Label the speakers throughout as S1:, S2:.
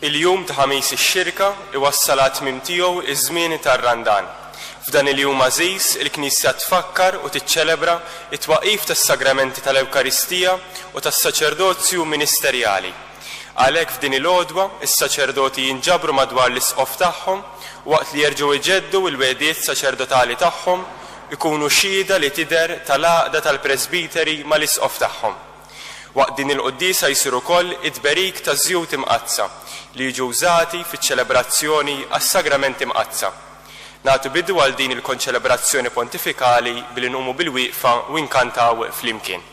S1: Il-jum ta' ħamis ix-xirka iwassal għat-tmiem tiegħu iż-żmien tar-Randan. F'dan il-jum għażiż il-Knisja tfakkar u tiċċelebra it-twaqif tas-sagramenti tal-Ewkaristija u tas-saċerdozju ministerjali. Għalhekk f'din il-għodwa is-saċerdoti jinġabru madwar l-isqof tagħhom waqt li jerġgħu iġeddu l-wegħdiet saċerdotali tagħhom ikunu xhieda li tidher tal-għaqda tal-Presbiteri mal-isqof tagħhom. Waqt din il-qudiesa jsir ukoll it-berik ta' żjud imqazza li jiġu użati fiċ-ċelebrazzjoni għas-sagramenti imqazza. Nagħtu bidu għal din il-konċelebrazzjoni pontifikali billi nqumu bil-wieqfa u nkantaw flimkien.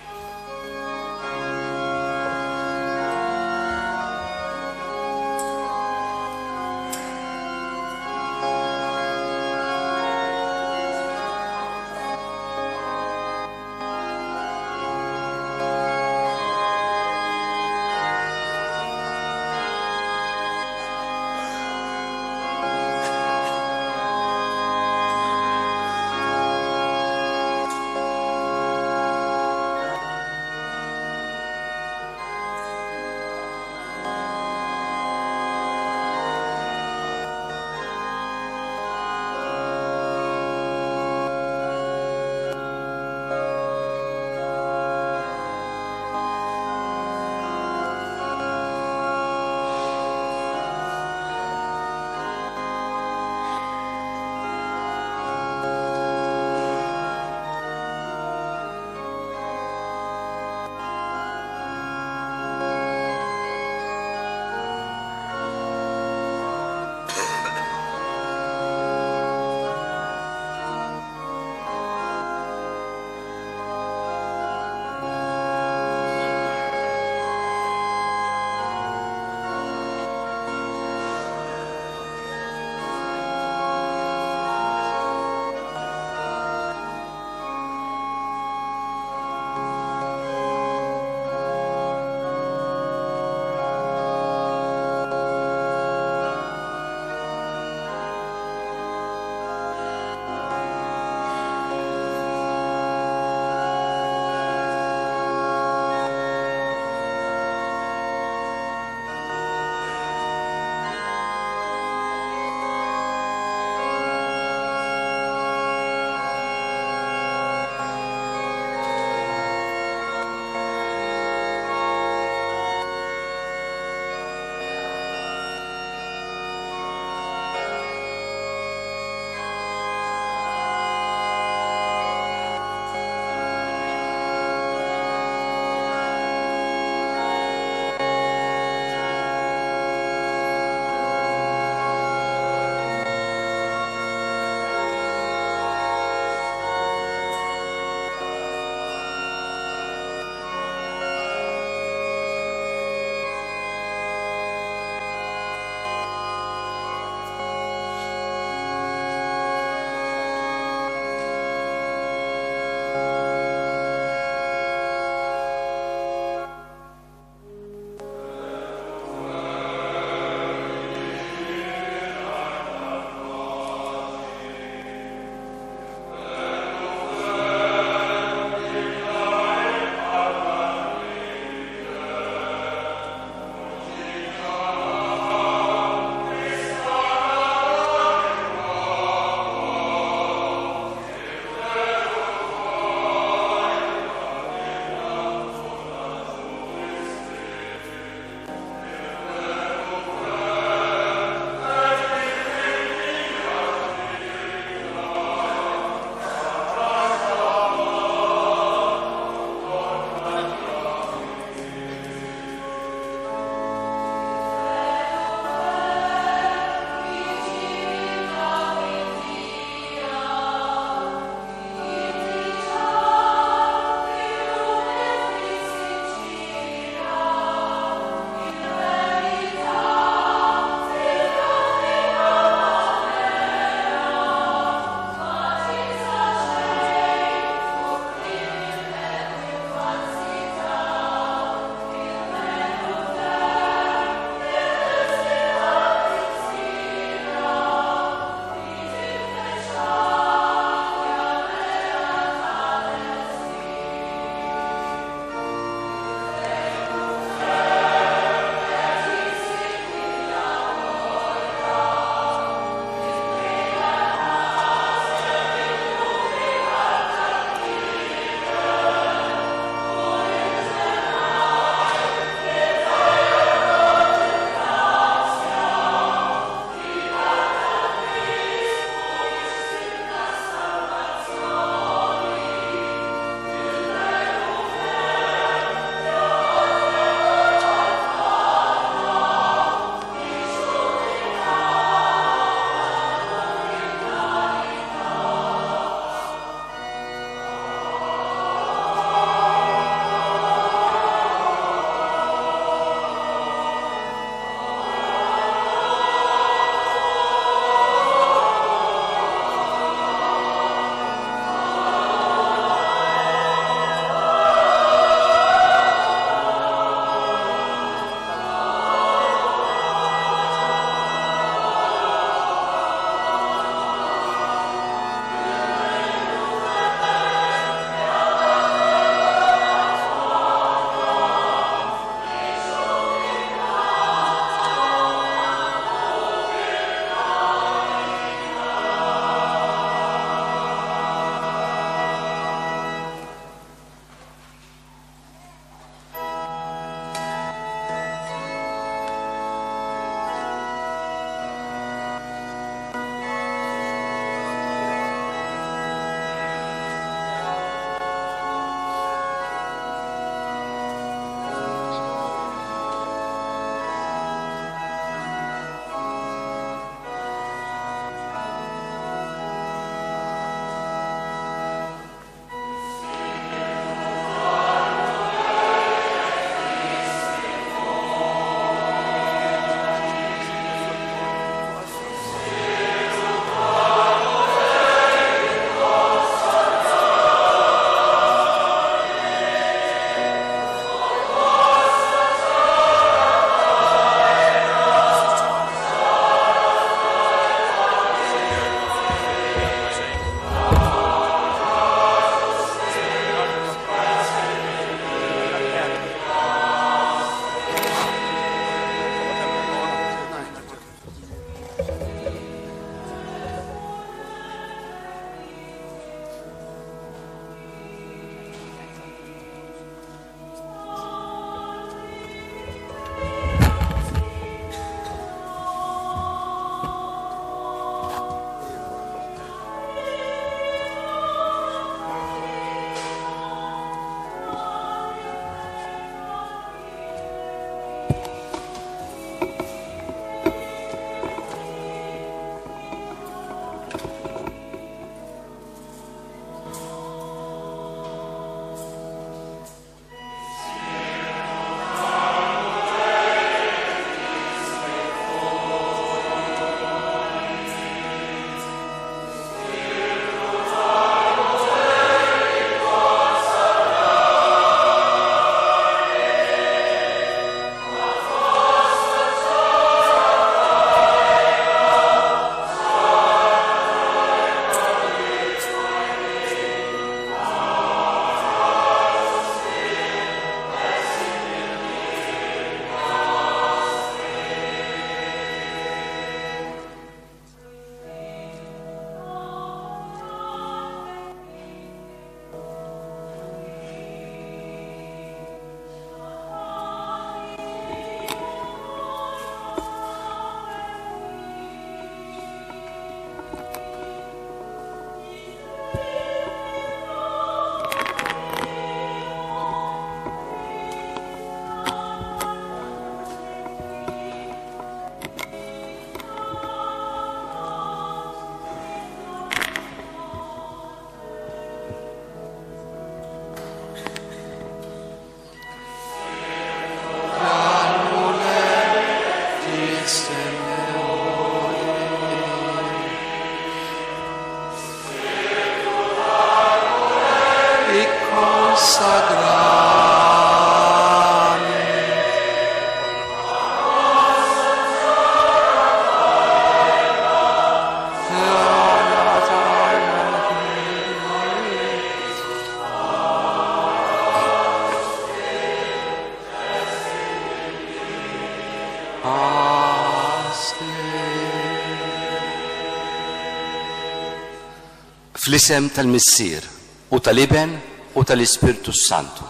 S2: Fl-isem tal-Missier u tal-Iben u tal-Ispirtu Santu.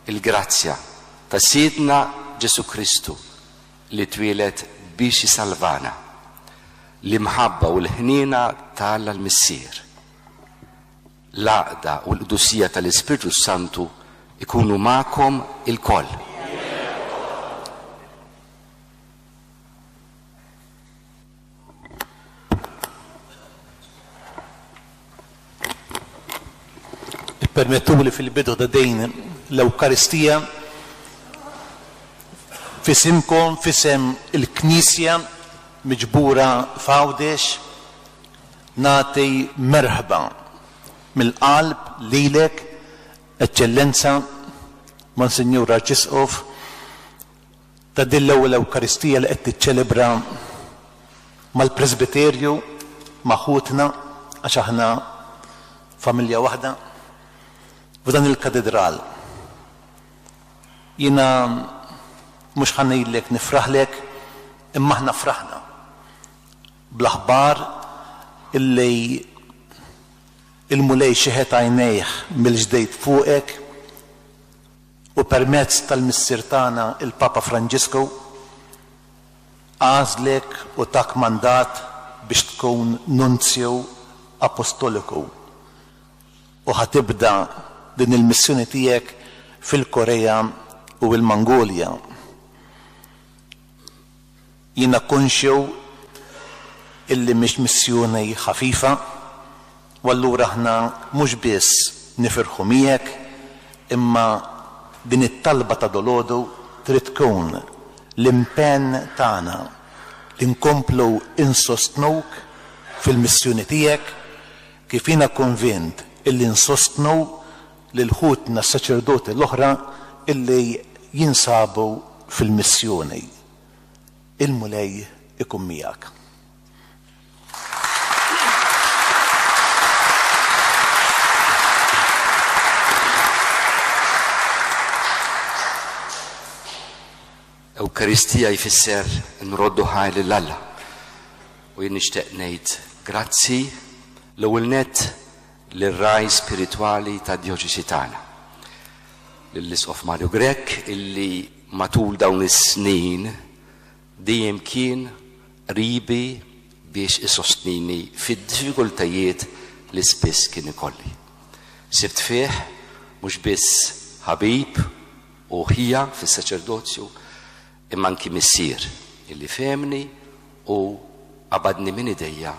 S2: Il-grazzja ta' Sidna Ġesu Kristu li twieled biex jisalvana, l-imħabba u l-ħnina tal-Missier, l-għaqda u l-qdusija tal-Ispirtu Santu ikunu ma'kom il-koll.
S3: Permettuli fil-bidu ta' dejn l-Ewkaristija fisimkom fisem il-Knisja miġbura f'Għawdex nagħti merħba mill-qalb lilek Eċċellenza Monsignor Arċisqof ta' din l-ewwel Ewkaristija li qed tiċċelebra mal-Presbiterju maħutna għax aħna familja waħda f'dan il-katedral. Jiena mhux ħanejlek nifraħlek imma aħna fraħna bl-aħbar illi il-mulej xieħet għajnejh mill-ġdejt fuqek u permezz tal-missier tagħna il-Papa Franġisku għażlek u tak mandat biex tkun nunzju apostoliku u ħatibda din il-missjoni tiegħek fil-Korea u l-Mongolja. Jiena konxju illi mhix missjoni ħafifa u allura aħna mhux biss nifirħu miegħek imma din it-talba ta' dolodu trid tkun l-impenn tagħna li nkomplu insostnuk fil-missjoni tiegħek kif jiena konvint illi nsostnu lil ħutna s-saċerdoti l-oħra illi jinsabu fil-missjoni. Il-mulej ikun miegħek.
S2: Ewkaristija jfisser nroddu ħajl l-Alla u jien nixtieq ngħid grazzi l-ewwel nett lir-raj spiritwali ta' djoċesi tagħna. Lill-Isqof Mario Grech illi matul dawn is-snin dejjem kien qribi biex isostnini fid-diffikultajiet li spiss kien ikolli. Sibt fih mhux biss ħabib u ħija fis-saċerdozju imma anki missier illi femni u qabadni minn idejja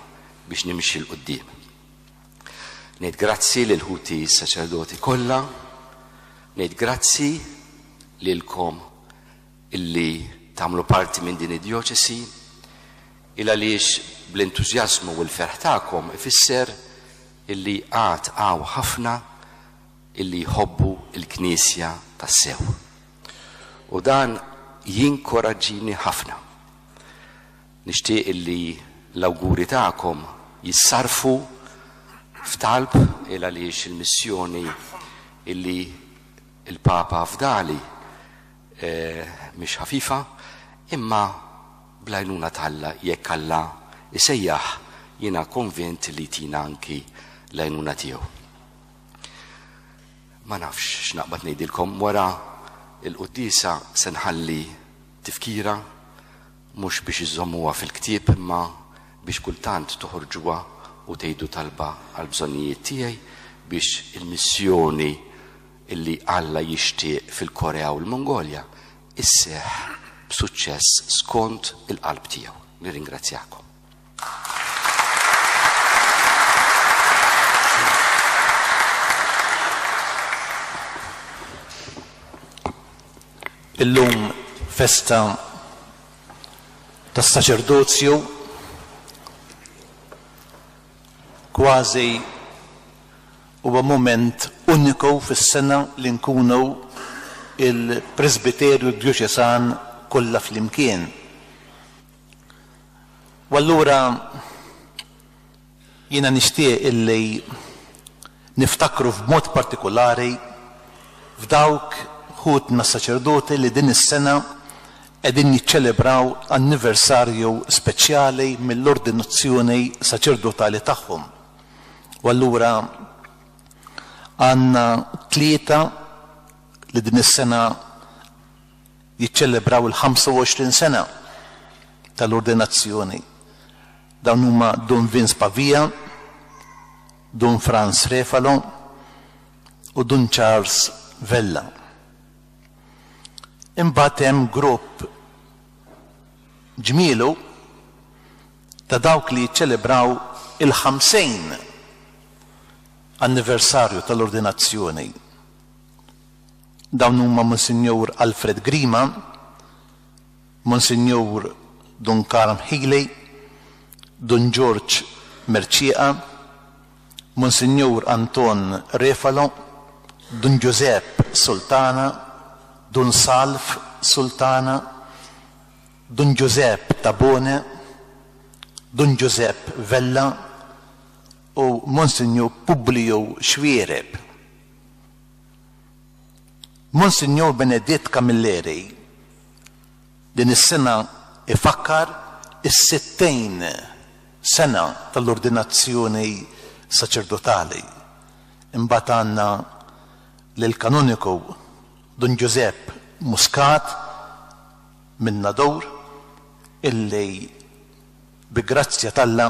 S2: biex nimxi l-qudiem. Ngħid grazzi lil ħuti s-saċerdoti kollha, ngħid grazzi lilkom illi tagħmlu parti minn din id-djoċesi il għaliex bl-entużjażmu u l-ferħ tagħkom ifisser illi għad hawn ħafna illi jħobbu l-Knisja tas-sew. U dan jinkoraġġini ħafna. Nixtieq illi l-awguri tagħkom jissarfu f'talb il għaliex il-missjoni illi il-Papa fdali mhix ħafifa imma bl-għajnuna talla jekk Alla isejjaħ jiena konvint li tina anki l-għajnuna tiegħu. Ma nafx x'naqbad ngħidilkom wara il-qudiesa se nħalli tifkira mhux biex iżommuha fil-ktieb imma biex kultant toħorġuha u tgħidu talba għal bżonnijiet tiegħi biex il-missjoni illi Alla jixtieq fil-Korea u l-Mongolja isseħħ b'suċċess skont il-qalb tiegħu. Nirringrazzjakom.
S3: Illum festa tas-saċerdozju kważi huwa mument uniku fis-sena li nkunu il-Presbiterju Djoċesan kollha flimkien. U allura jiena nixtieq illi niftakru b'mod partikolari f'dawk ħutna saċerdoti li din is-sena qegħdin jiċċelebraw anniversarju speċjali mill-ordinazzjoni saċerdotali tagħhom. U allura għandna 3 li din is-sena jiċċelebraw il-25 sena tal-ordinazzjoni. Dawn huma Don Vince Pavia, Don Franz Refalo u Don Charles Vella. Imbagħad hemm grupp ġmielu ta' dawk li jiċċelebraw il-50 anniversarju tal-ordinazzjoni. Dawn huma Monsignor Alfred Grima, Monsignor Don Carl Healy, Don George Merċieqa, Monsignor Anton Refalo, Don Giuseppe Sultana, Don Salf Sultana, Don Giuseppe Tabone, Don Giuseppe Vella u Monsignor Publio Xwiereb. Monsignor Beneditt Camilleri din is-sena ifakkar is-60 sena tal-ordinazzjoni saċerdotali. Imbagħad għandna lill-kanoniku Don Giuseppe Muscat minn Nador illi bi grazzja tal-Alla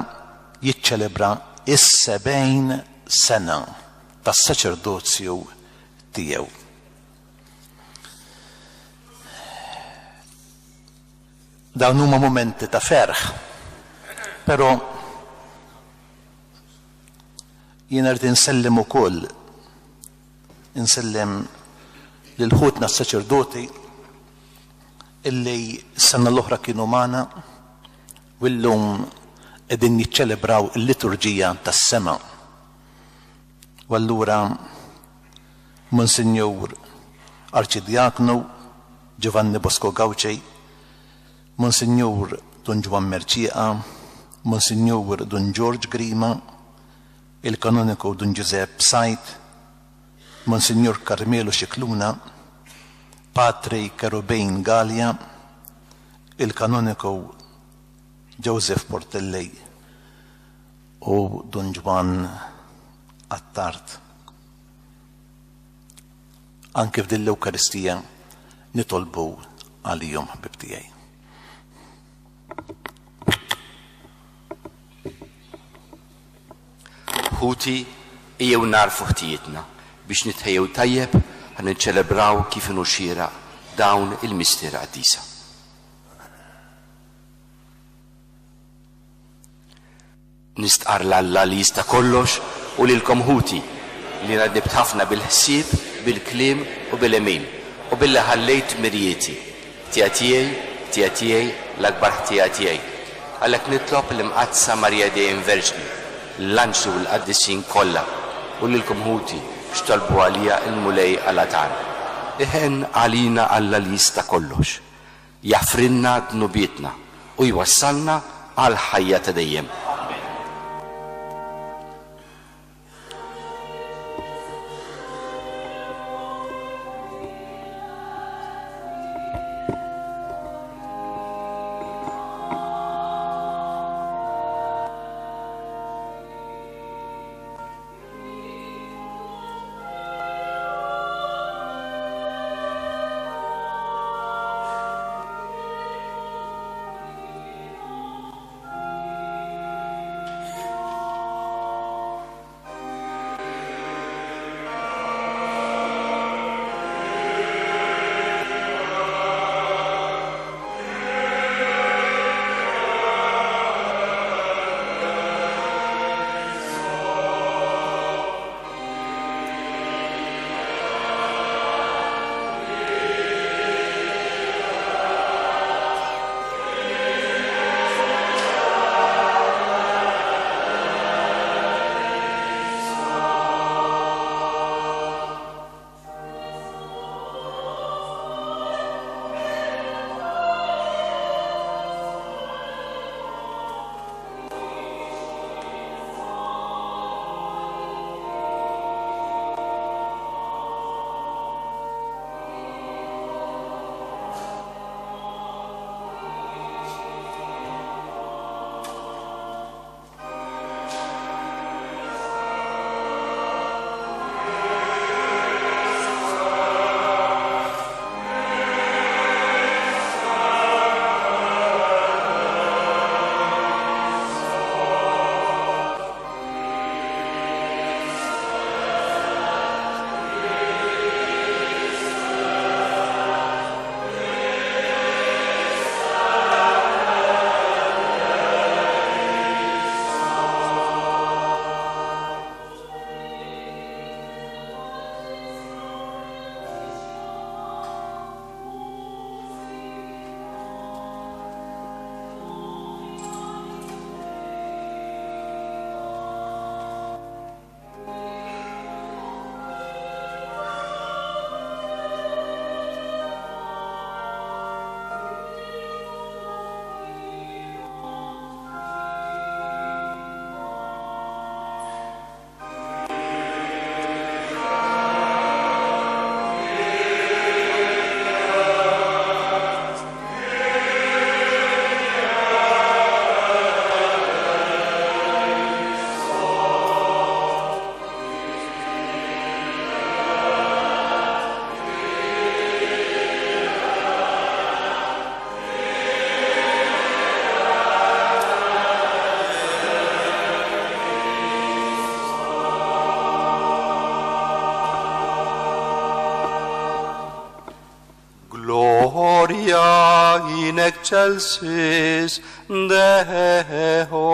S3: jiċċelebra is-70 sena tas-saċerdozju tiegħu. Dawn huma momenti ta' ferħ, però jiena rrid insellem ukoll insellem lil ħutna s-saċerdoti illi s-sena l-oħra kienu magħna u llum qegħdin jiċċelebraw il-liturġija tas-sema. U allura Monsignor Arċidjaknu Giovanni Bosco Gawċej, Monsignor Don Juan Merċieqa, Monsignor Don George Grima, il-kanoniku Don Giuseppe Sajt, Monsignor Carmelo Cicluna, Patri Cherubin Gallia, il-kanoniku Joseph Portellej u Don Juan Attart. Anke f'din l-Ewkaristija nitolbu għalihom ħbib tiegħi.
S2: Ħuti ejjew narfu ħtijietna biex nitħejjew tajjeb ħan niċċelebraw kif inhu xieraq dawn il-mistiera qaddisa. Nistqar l-Alla li jista' kollox u lilkom ħuti li nadnibt ħafna bil-ħsieb, bil-kliem u bil-emin u billi ħallejt mirjieti tiegħi l-akbar ħtija tiegħi. Għalhekk nitlob l-imqazza Marja Dejjem Verġni, l-anġlu u l-qaddisin kollha u lilkom ħuti biex tolbu għalija il-mulej għal-għatan. Iħen għalina Alla li jista' kollox, jaffrinna dnubietna u jwassalna għal ħajja ta' dejjem.
S4: Gloria in excelsis Deo.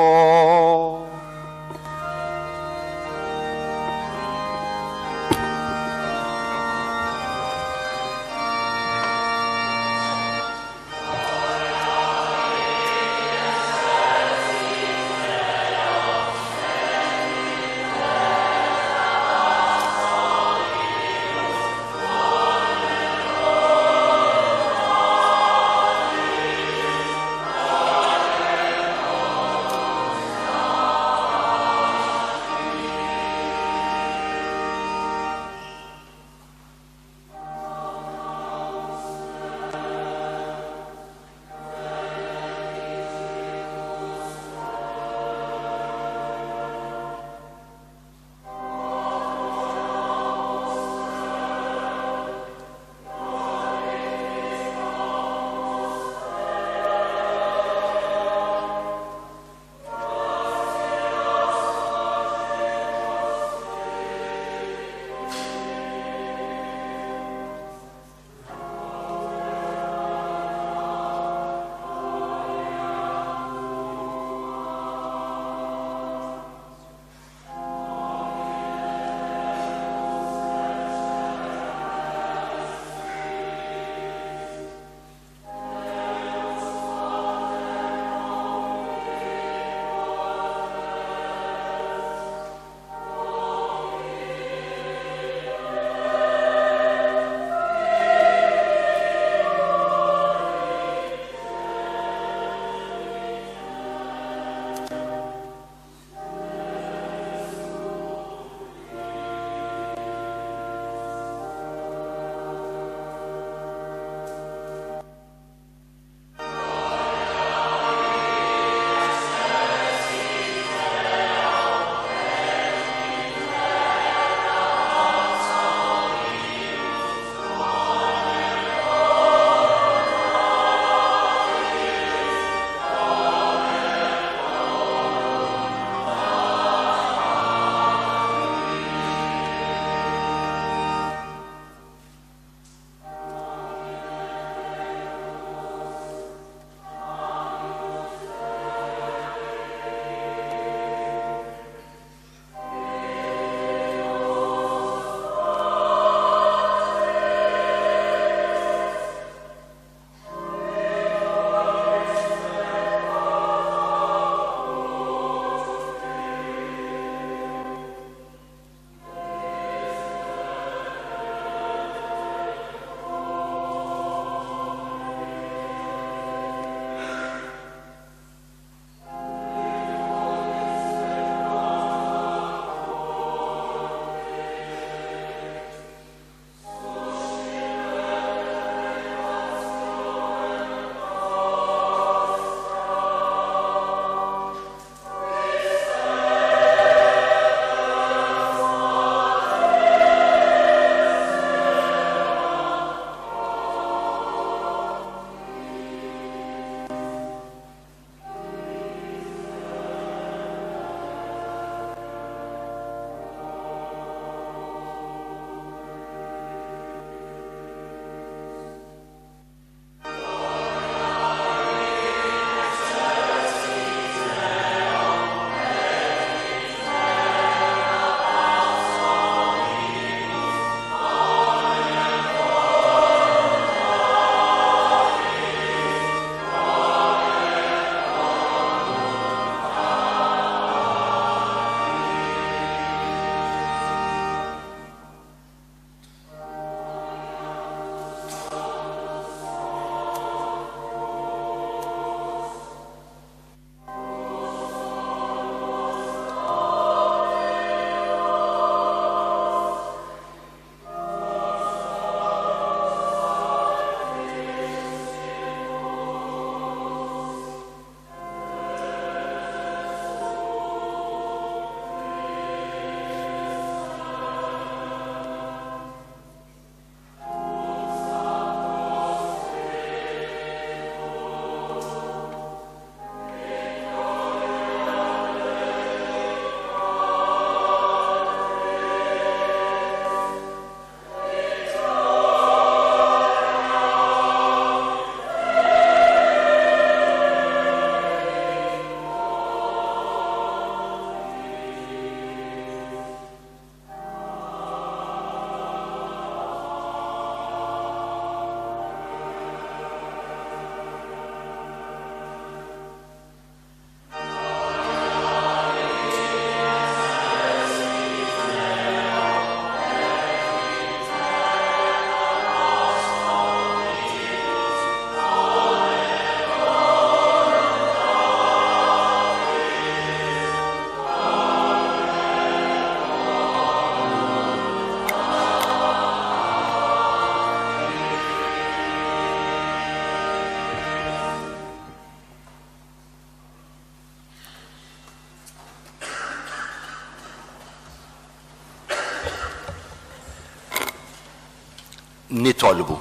S2: nitolbu.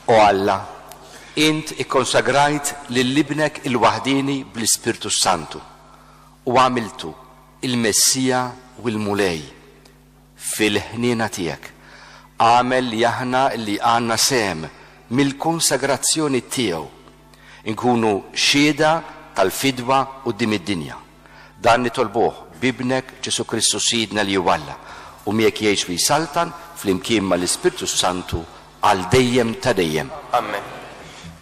S2: O Alla, int ikkonsagrajt lil-libnek il-waħdini bl-Ispirtu Santu u għamiltu il-Messija u l-Mulej fil-ħniena tiegħek. Għamel li aħna li għandna sehem mill-konsagrazzjoni tiegħu nkunu xieda tal-fidwa quddiem id-dinja. Dan nitolbuh bibnek Ġesu Kristu Sidna li jwalla u miegħek jgħix fi saltan flimkien mal-Ispirtu Santu għal dejjem ta' dejjem.
S1: Amen.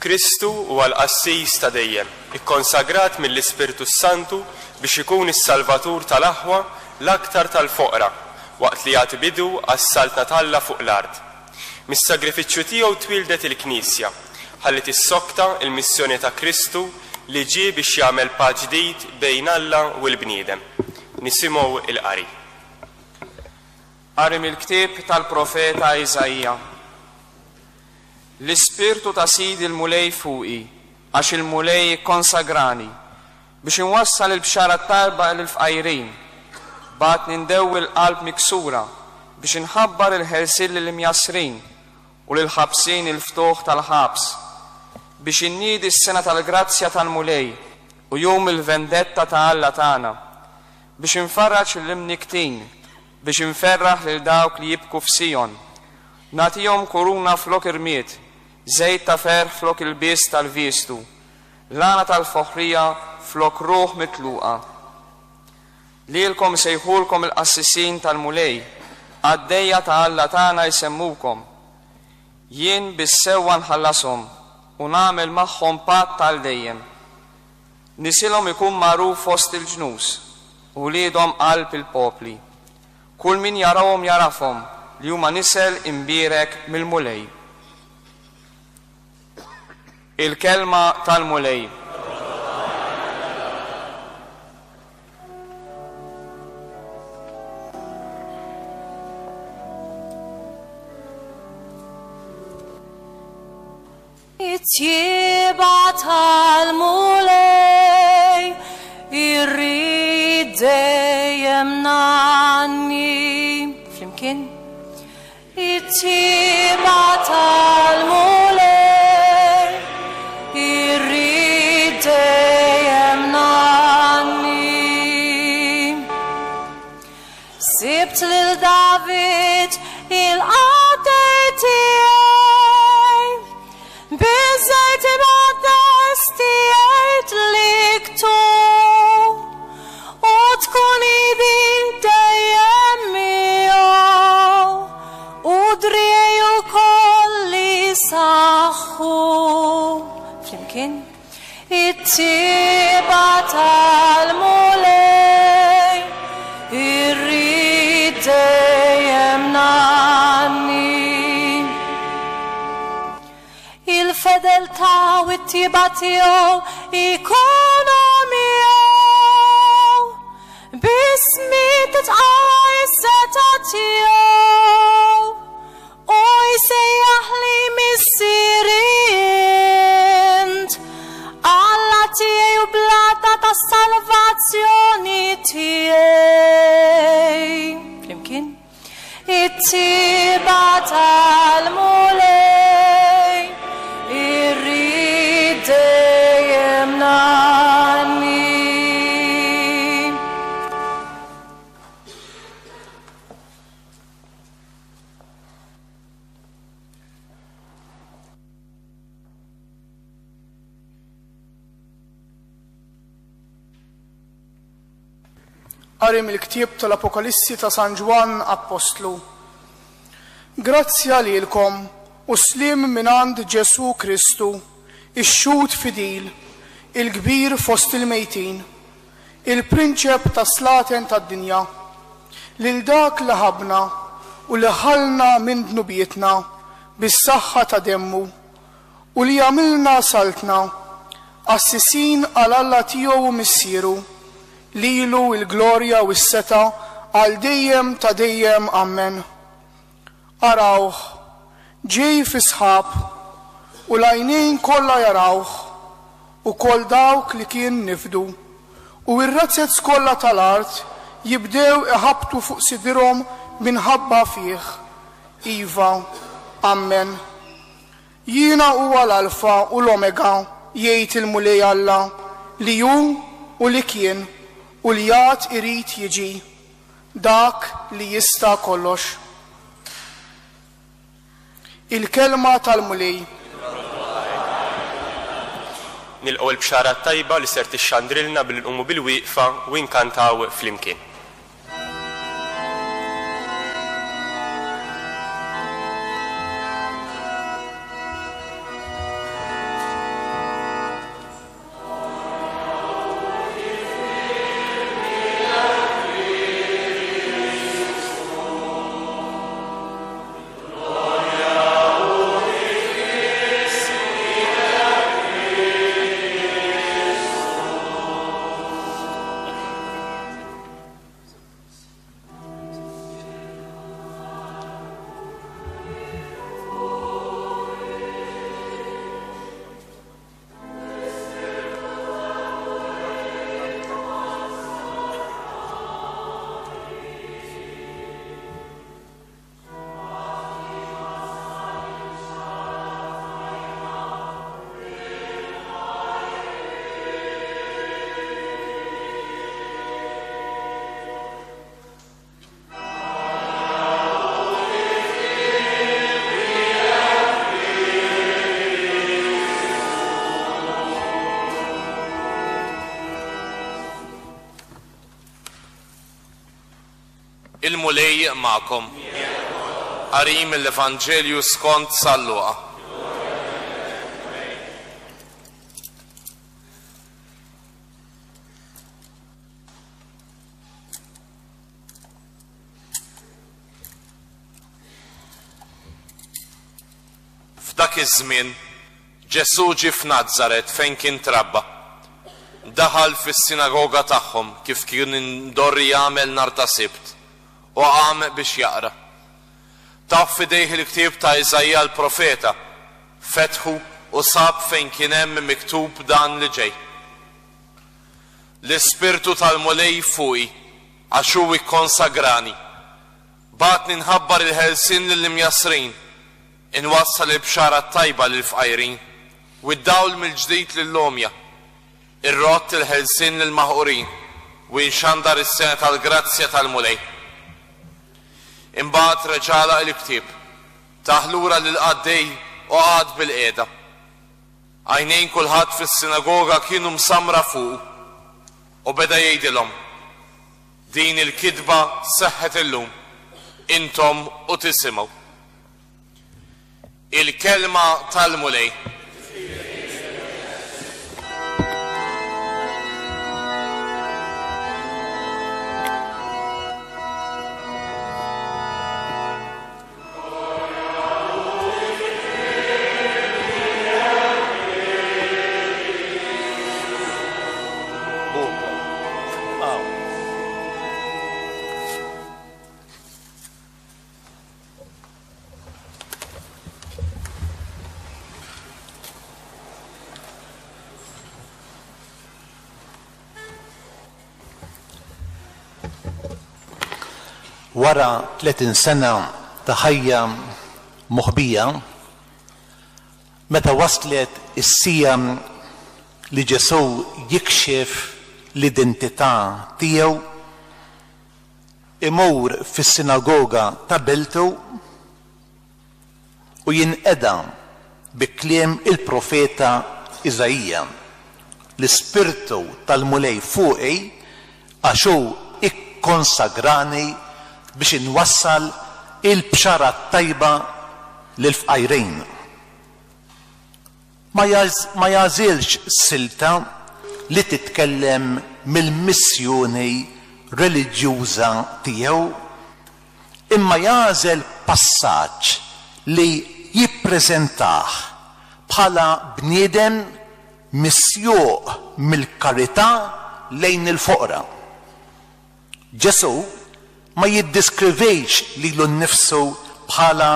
S1: Kristu huwa l-qassis ta' dejjem, ikkonsagrat mill-Ispirtu Santu biex ikun is-Salvatur tal-aħwa l-aktar tal-foqra waqt li jagħti bidu għas-saltna talla fuq l-ard. Mis-sagrifiċċju tiegħu twildet il-Knisja, ħalli tissokta il-missjoni ta' Kristu li ġie biex jagħmel paċ ġdid bejn Alla u l-bniedem. Nisimgħu il-qari.
S5: Qari mill-ktieb tal-profeta Iżajja. L-Ispirtu ta' Sidi l-Mulej fuqi, għax il-Mulej konsagrani, biex inwassal il-bxara tarba l-fqajrin, bat nindew il-qalb miksura, biex inħabbar il-ħersil l-imjasrin u l-ħabsin il-ftuħ tal-ħabs, biex innidi s-sena tal-grazzja tal-Mulej u jum il-vendetta ta' Alla tagħna, biex infarraċ l-imniktin, biex inferraħ lil dawk li jibku f'Sion, natijom kuruna flok irmiet, żejt ta' ferħ flok il-bis tal-vistu, lana tal-foħrija flok ruħ mitluqa. Lilkom sejħulkom il-qassisin tal-Mulej, għaddejja ta' Alla tagħna jsemmukom. Jien bis-sewwa nħallasom u nagħmel magħhom patt tal-dejjem. Nisilhom ikun magħruf fost il-ġnus u liedhom qalb il-popli. Kull min jarawhom jarafhom li huma nisel imbierek mill-Mulej. Il-kelma tal-Mulej.
S6: It-tjieba tal-Mulej irrid dejjem nanni. Flimkien. It-tjieba tal-Mulej irrid dejjem nanni. Sibt lil David il-qadej tiegħi, biżejt ibgħadas tiegħi tliktu u tkun idi dejjem miegħu u drijej ukoll li saħħu. Flimkien. It-tjieba tal-Mulej irrid dejjem nanni. Il-fedeltà u t-tjieba tiegħu ikunu miegħu, bismi titqaj is-seta tiegħu u jsejjaħ li missieri int, Alla tiegħi u blata tas-salvazzjoni tiegħi. Flimkien. It-tjieba tal-Mulej irrid dejjem nanni.
S7: Qari mill-ktieb tal-Apokalissi ta' San Ġwan Apostlu. Grazzja lilkom u slim minn għand Ġesu Kristu, ix-xhud fidil, il-kbir fost il-mejtin, il-prinċep ta' slaten tad-dinja, lil dak li ħabna u li ħalna minn dnubietna bis-saħħa ta' demmu u li għamilna saltna, assisin għal Alla tiegħu u missieru, lilu il-glorja u s-seta għal dejjem ta' dejjem. Amen. Arawh, ġej fi sħab u l-għajnejn kollha jarawh u kol dawk li kien nifdu u ir-razzezz kollha tal-art jibdew iħabtu fuq sidrhom minħabba fih. Iva, Amen. Jiena huwa l-Alfa u l-Omega, jgħid il-Mulej Alla, li hu u li kien u li għad irid jiġi, dak li jista' kollox. Il-kelma tal-Mulej.
S1: Nilqgħu l-bxara tajba li ser tixxandrilna bil-nqumu bil-wieqfa u nkantaw flimkien.
S8: Il-Mulej ma'kom. Qarim l-Evanġelju skont San Luqa. F'dak iż-żmien Ġesu ġie f'Nażaret fejn kien trabba. Daħal fis-sinagoga tagħhom kif kien indorri jagħmel nhar ta' Sibt u qam biex jaqra. Taf f'idejh il-ktieb ta' Iżajja l-profeta, fetħu u sab fejn kien hemm miktub dan li ġej. L-Ispirtu tal-Mulej fuqi għax hu ikkonsagrani. Bagħtni nħabbar il-ħelsien lill-imjasrin, inwassal il-bxara tajba lill-fqajrin, u d-dawl mill-ġdid lill-lomja, irrott il-ħelsien lill-maħqurin, u nxandar is-sena tal-grazzja tal-Mulej. Imbagħad reġala l-ktieb, taħlura lil-qaddej u għad bil-qiegħda. Għajnejn kulħadd fis-sinagoga kienu msamra fuq u beda jgħidilhom: din il-kidba seħħet illum, intom u tisimgħu. Il-kelma tal-Mulej.
S3: Wara 30 sena ta' ħajja moħbija, meta waslet is-sija li Ġesu jikxef l-identità tiegħu, imur fis-sinagoga ta' Beltu u jinqeda bi kliem il-profeta Iżajja: l-Ispirtu tal-Mulej fuqi għax hu ikkonsagrani biex inwassal il-bxara tajba lill-fqajrin. Ma jażilx silta li titkellem mill-missjoni reliġjuża tiegħu, imma jażel passaġġ li jippreżentah bħala bniedem missjuq mill-karità lejn il-foqra. Ġesu ma jiddiskrivejx lilu nnifsu bħala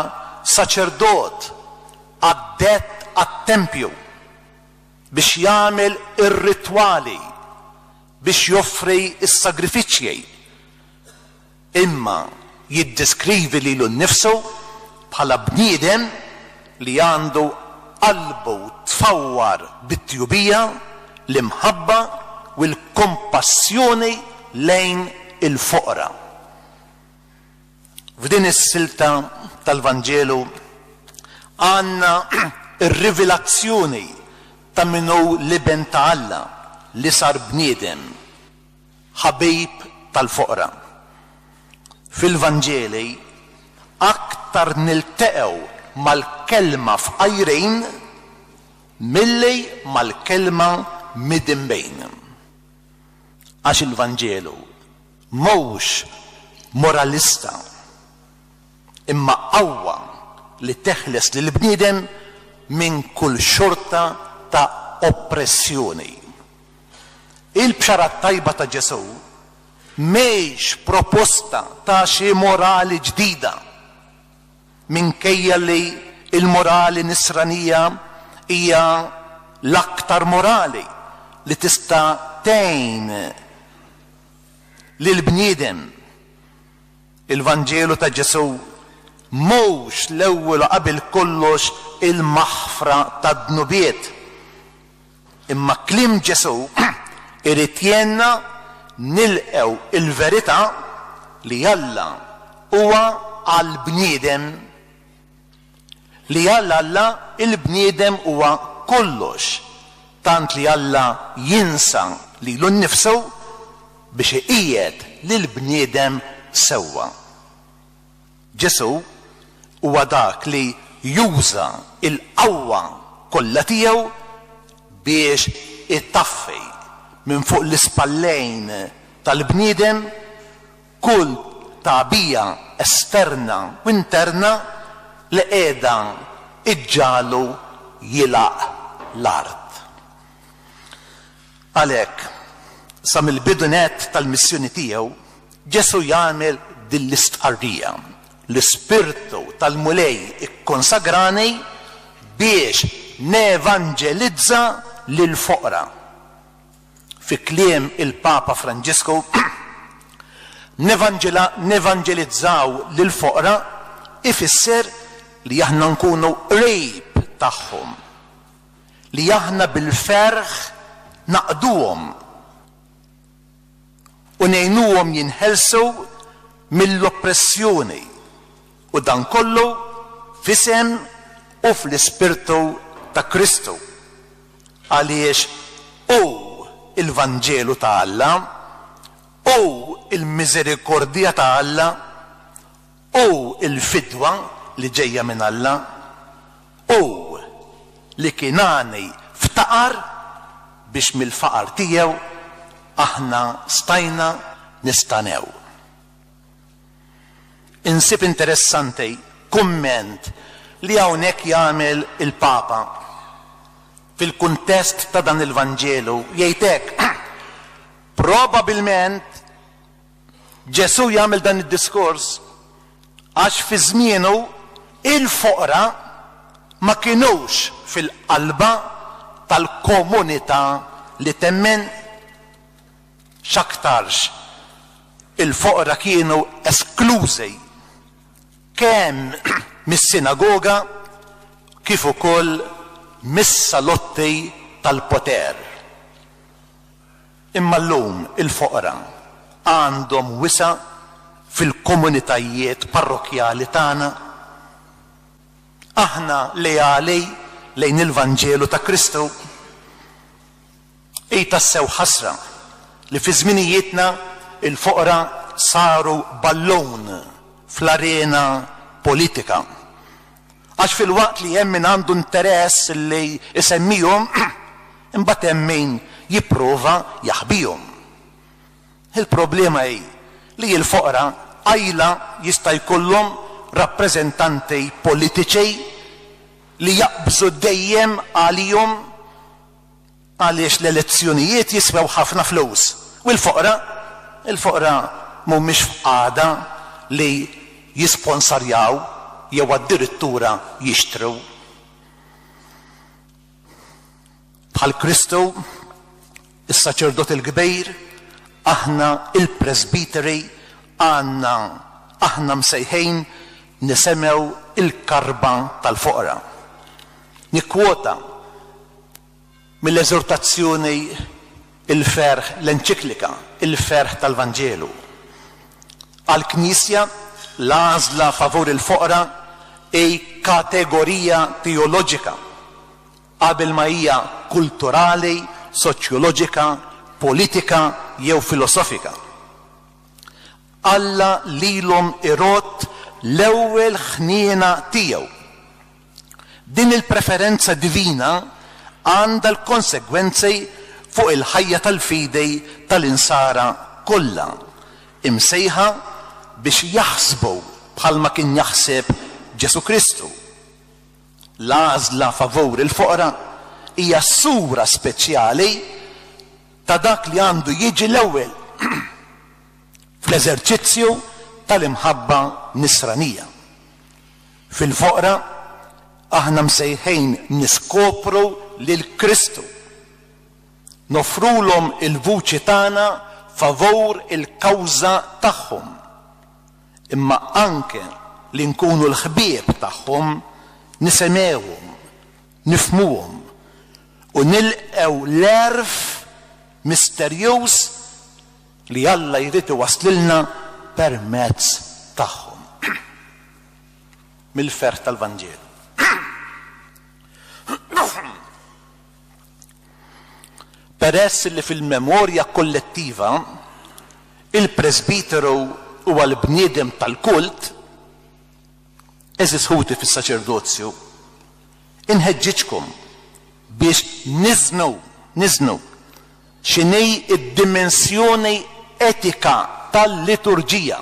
S3: saċerdot għaddet għat-tempju biex jagħmel ir-ritwali, biex joffri s-sagrifiċċji, imma jiddeskrivi lilu nnifsu bħala bniedem li għandu qalbu tfawwar bit-tjubija, l-imħabba u l-kompassjoni lejn il-foqra. F'din is-silta tal-Vanġelu għandna ir-rivelazzjoni ta' minnu liben ta' Alla li sar bniedem, ħabib tal-foqra. Fil-Vanġeli aktar niltaqgħu mal-kelma f'qajrejn milli mal-kelma midinbejn. Għax il-Vanġelu mhux moralista imma qawwa li teħles lil bniedem minn kull xorta ta' oppressjoni. Il-bxara tajba ta' Ġesu mhix proposta ta' xi morali ġdida minkejja li il-morali nisranija hija l-aktar morali li tista' tgħin lil bniedem. Il-Vanġelu ta' Ġesu mhux l-ewwel qabel kollox il-maħfra tad-dnubiet. Imma kliem Ġesu irid jenna nilqew il-verità li Alla huwa għall-bniedem, li Alla il-bniedem huwa kollox, tant li Alla jinsa lilu nnifsu biex iqiegħed lill-bniedem sewwa. Ġesu huwa dak li juża il-qawwa kollha tiegħu biex itaffi minn fuq l-ispallejn tal-bniedem kull tagħbija esterna u interna li qiegħda iġġalu jilaq l-art. Għalhekk sa mill-bidunet tal-missjoni tiegħu Ġesu jagħmel din l-istqarrija. L-ispirtu tal-mulej ikkonsagrani biex nevanġelizza lil-foqra. Fi kliem il-Papa Franġisku nevanġelizzaw lil-foqra ifisser li aħna nkunu qrib tagħhom, li aħna bil-ferħ naqduhom u ngħinuhom jinħelsu mill-oppressjoni u dan kollu f'isem u fl-ispirtu ta' Kristu. Għaliex u il-Vanġelu ta' Alla, u il-miżerikordja ta' Alla, u il-fidwa li ġejja minn Alla, u li kienani ftaqar biex mill-faqar tiegħu aħna stajna nistanew. Insib interessanti kumment li hawnhekk jagħmel il-Papa fil-kuntest ta' dan il-Vanġelu jgħid hekk probabbilment Ġesu jagħmel dan id-diskors għax fi żmienu il-foqra ma kinux fil-qalba tal-komunità li temmen, x'aktarx il-foqra kienu esklużi kemm mis-sinagoga kif ukoll mis-salotti tal-poter. Imma llum il-foqra għandhom wisa fil-komunitajiet parrokjali tagħna. Aħna lejali lejn il-Vanġelu ta' Kristu. Tassew ħasra li fi żminijietna il-foqra saru ballun fl-arena politika. Għax fil-waqt li hemm min għandu interess li isemmihom, imbagħad hemm min jipprova jaħbihom. Il-problema hi li l-foqra għajla jista' jkollhom rappreżentanti politiċi li jaqbżu dejjem għalihom għaliex l-elezzjonijiet jiswew ħafna flus. U il-foqra mhumiex f'qagħda li jisponsorjaw jew addirittura jixtru. Bħal Kristu, is-saċerdot il-kbir, aħna il-presbiteri aħna msejħejn nisemgħu il-karba tal-foqra. Nikkwota mill-eżortazzjoni il-ferħ l-enċiklika, il-ferħ tal-Vanġelu. Għal-Knisja l-għażla favur il-foqra hi kategorija teoloġika qabel ma hija kulturali, soċjoloġika, politika jew filosofika. Alla lilhom irott l-ewwel ħniena tiegħu. Din il-preferenza divina għandha l-konsegwenzi fuq il-ħajja tal-fidej tal-insara kollha, imsejħa biex jaħsbu bħalma kien jaħseb Ġesu Kristu. L-għażla favur il-foqra hija sura speċjali ta' dak li għandu jiġi l-ewwel fl-eżerċizzju tal-imħabba nisranija. Fil-foqra aħna msejħejn niskopru lil Kristu. Nofrulhom il-vuċi tagħna favur il-kawża tagħhom. Imma anke li nkunu l-ħbieb tagħhom nisemgħuhom, nifhmuhom u nilqgħu l-erf misterjuż li Alla jrid iwasslilna permezz tagħhom. Mill-ferħ tal-Vanġelu. Peress li fil-memorja kollettiva il-presbiteru huwa l-bniedem tal-kult, eżis ħuti fis-saċerdozju, inħeġġiġkom biex niżnu x'inhi id-dimensjoni etika tal-liturġija.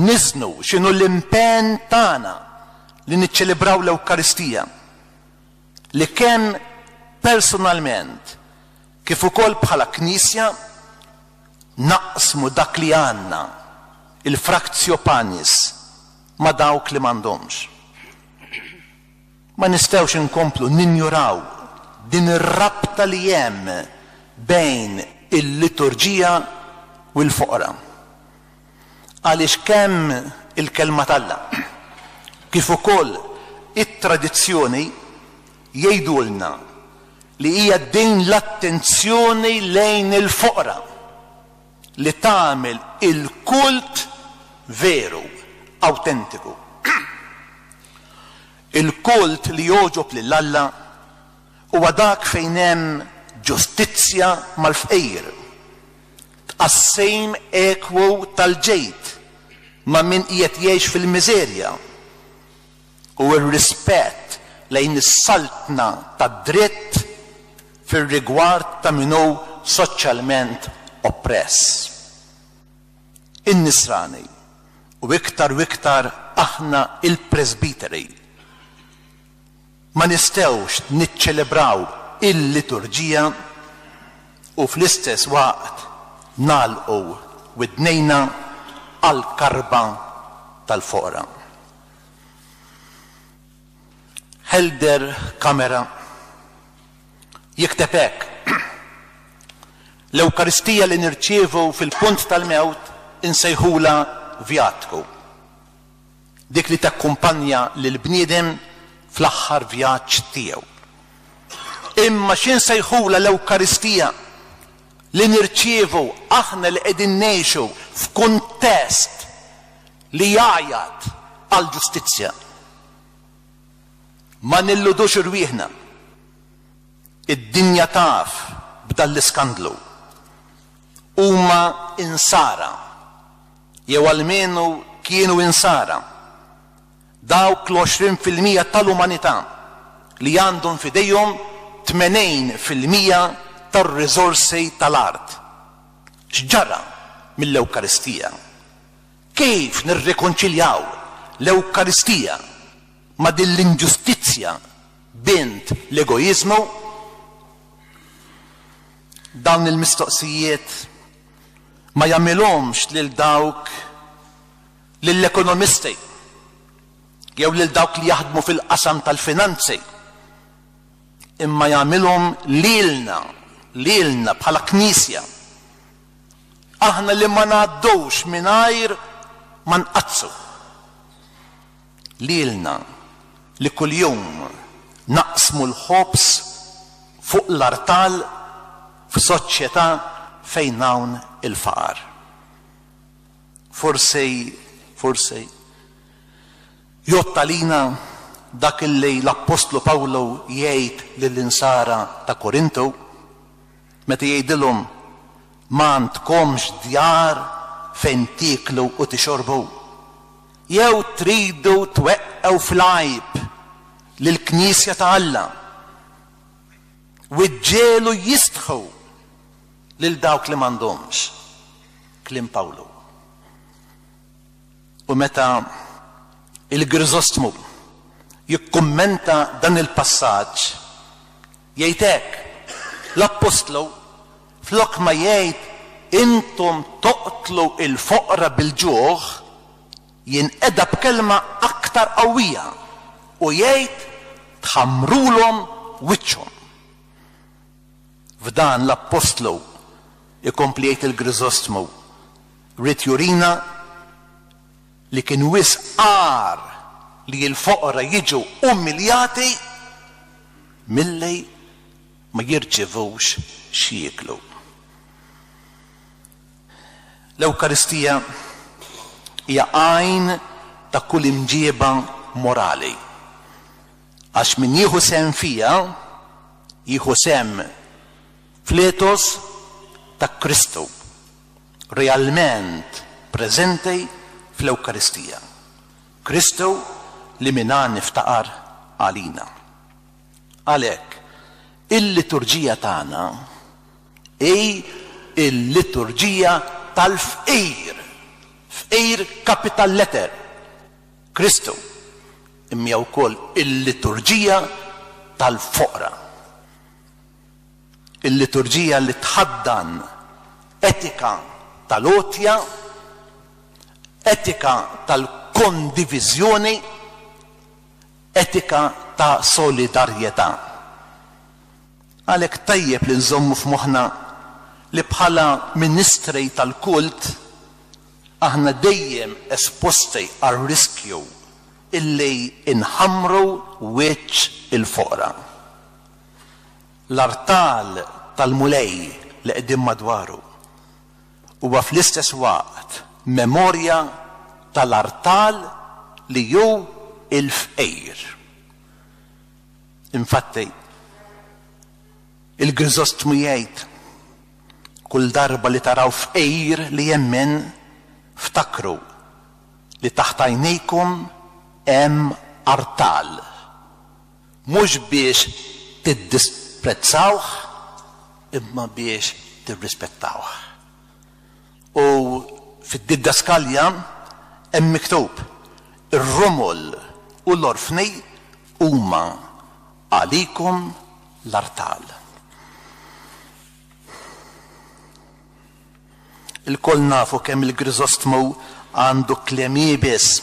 S3: Niżnu x'inhu l-impenn tagħna li niċċelebraw l-Ewkaristija li kemm personalment kif ukoll bħala Knisja naqsmu dak li għandna il-fraktio panis ma dawk li m'għandhomx. Ma nistgħux inkomplu ninjuraw din ir-rabta li hemm bejn il-liturġija u l-foqra. Għaliex kemm il-kelma tal-Alla kif ukoll it-tradizzjoni jgħidulna li hija din l-attenzjoni lejn il-foqra li tagħmel il-kult veru, autentiku. Il-kult li joġob lill-Alla huwa dak fejn hemm ġustizzja mal-fqejjer, tqassejm ekwu tal-ġejt ma' min qiegħed jgħix fil-miżerja u r-rispett lejn is-saltna tad-dritt fir-rigward ta' min hu soċjalment oppress. In-nisrani u iktar aħna il-presbiteri ma nistgħux niċċelebraw il-liturġija u fl-istess waqt nagħlqu widnejna għall-karba tal-foqra. Helder Kamera jikteb hekk: l-Ewkaristija li nirċievu fil-punt tal-mewt insejħula vjatku, dik li takkumpanja lill-bniedem fl-aħħar vjaġġ tiegħu. Imma x'insejħula l-Ewkaristija li nirċievu aħna li qegħdin ngħixu f'kuntest li jgħajjat għal ġustizzja. Ma nilludux irwieħna. Id-dinja taf b'dan l-iskandlu. Huma insara, jew almenu kienu insara, dawk l-20% tal-umanità li għandhom fidejhom 80% tar-riżorsi tal-art. X'ġara mill-Ewkaristija? Kif nirrikonċiljaw l-Ewkaristija ma' din l-inġustizzja bint l-egoizmu? Dawn il-mistoqsijiet ma jagħmilhomx lil dawk lill-ekonomisti jew lil dawk li jaħdmu fil-qasam tal-finanzi, imma jagħmilhom lilna bħala Knisja. Aħna li ma ngħaddux mingħajr ma nqazzu lilna li kuljum naqsmu l-ħobs fuq l-artal f'soċjetà fejn hawn il-faqar. Forsi jottalina dak illi l-Apostlu Pawlu jgħid lill-insara ta' Korintu meta jgħidilhom ma għandkomx djar fejn tiklu u tixorbu. Jew tridu tweqqgħu fl-għajb lill-Knisja ta' Alla u ġġielu jistħu lil dawk li m'għandhomx. Kliem Pawlu. U meta il-Grizostmu jikkummenta dan il-passaġġ jgħid hekk l-Apostlu flok ma jgħid intom toqtlu il-foqra bil-ġuħ jinqeda b'kelma aktar qawwija u jgħid tħammrulhom wiċċhom. F'dan l-Apostlu ikompli jgħid il-Grizostmu rid jurina li kien wisq għar li l-foqra jiġu umiljati milli ma jirċevux xi jieklu. L-Ewkaristija hija għajn ta' kull imġieba morali. Għax min jieħu sehem fiha jieħu sehem fl-etos ta' Kristu realment preżenti fl-Ewkaristija. Kristu li minna niftaqar għalina. Għalhekk il-liturġija tagħna hi il-liturġija tal-fqir. Fqir capital letter. Kristu imma wkoll il-liturġija tal-foqra. Il-liturġija li tħaddan etika tal-għotja, etika tal-kondiviżjoni, etika ta' solidarjetà. Għalhekk tajjeb li nżommu f'moħħna li bħala ministri tal-kult aħna dejjem esposti għal riskju illi inħamru wiċċ il-foqra. L-artal tal-mulej li qegħdin madwaru huwa fl-istess waqt memorja tal-artal li hu il-fqir. Infatti, il-Grizostmu jgħid kull darba li taraw fqir li jemmen ftakru li taħt għajnejkom hemm artal. Mhux biex tiddisprezzawh imma biex tirrispettawh. U fid-diddaskalja hemm miktub ir-rumul u l-orfni huma għalikom l-artal. Il-koll nafu kemm il-Grizostmu għandu kliem biss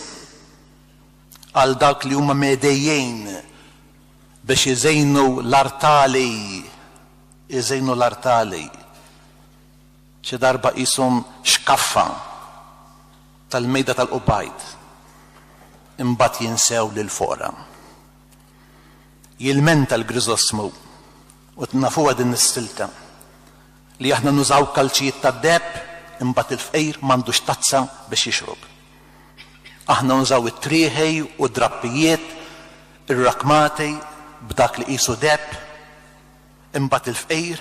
S3: għal dak li huma medejjin biex iżejnu l-artali. Xi darba qishom xkaffa tal-mejda tal-Qubajd imbagħad jinsew lil foqra. Jilmenta l-Grizostmu u nafuha din is-silta li aħna nużaw kalċijiet tad-deb imbagħad il-fqir m'għandux tazza biex jixrob. Aħna nużaw it-trieħej u drappijiet irrakmati b'dak li qisu deb imbagħad il-fqir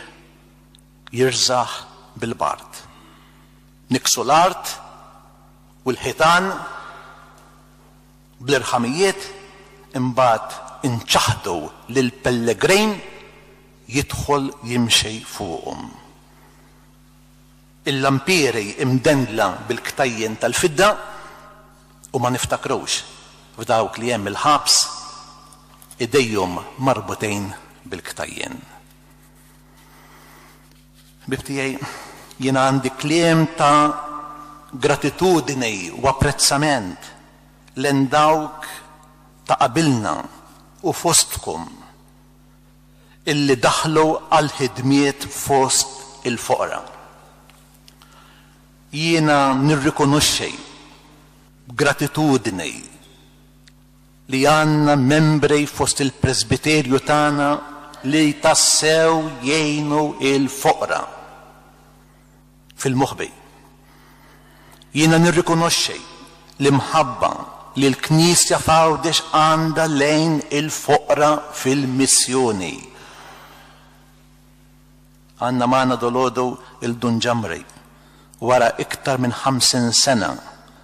S3: jirżaħ bil-bard. Niksu l-art u l-ħitan bl-irħamijiet imbagħad inċaħdu lil pellegrin jidħol jimxi fuqhom. Il-lampieri imdendla bil-ktajjen tal-fidda u ma niftakrux f'dawk li hemm il-ħabs idejhom marbutejn bil-ktajjen. Bibtijaj, jiena għandi kliem ta' gratitudini u apprezzament lejn dawk ta' qabilna u fostkom illi daħlu għal ħidmiet fost il-foqra. Jiena nirrikonoxxi gratitudni li għanna membri fost il-presbiterju tagħna li tassew jgħinu il-foqra fil-moħbi. Jiena nirrikonoxxi li mħabba li l-Knisja Fawdex għandha lejn il-foqra fil-missjoni. Għandna magħna dolodu il-Dunġamri wara iktar minn 50 sena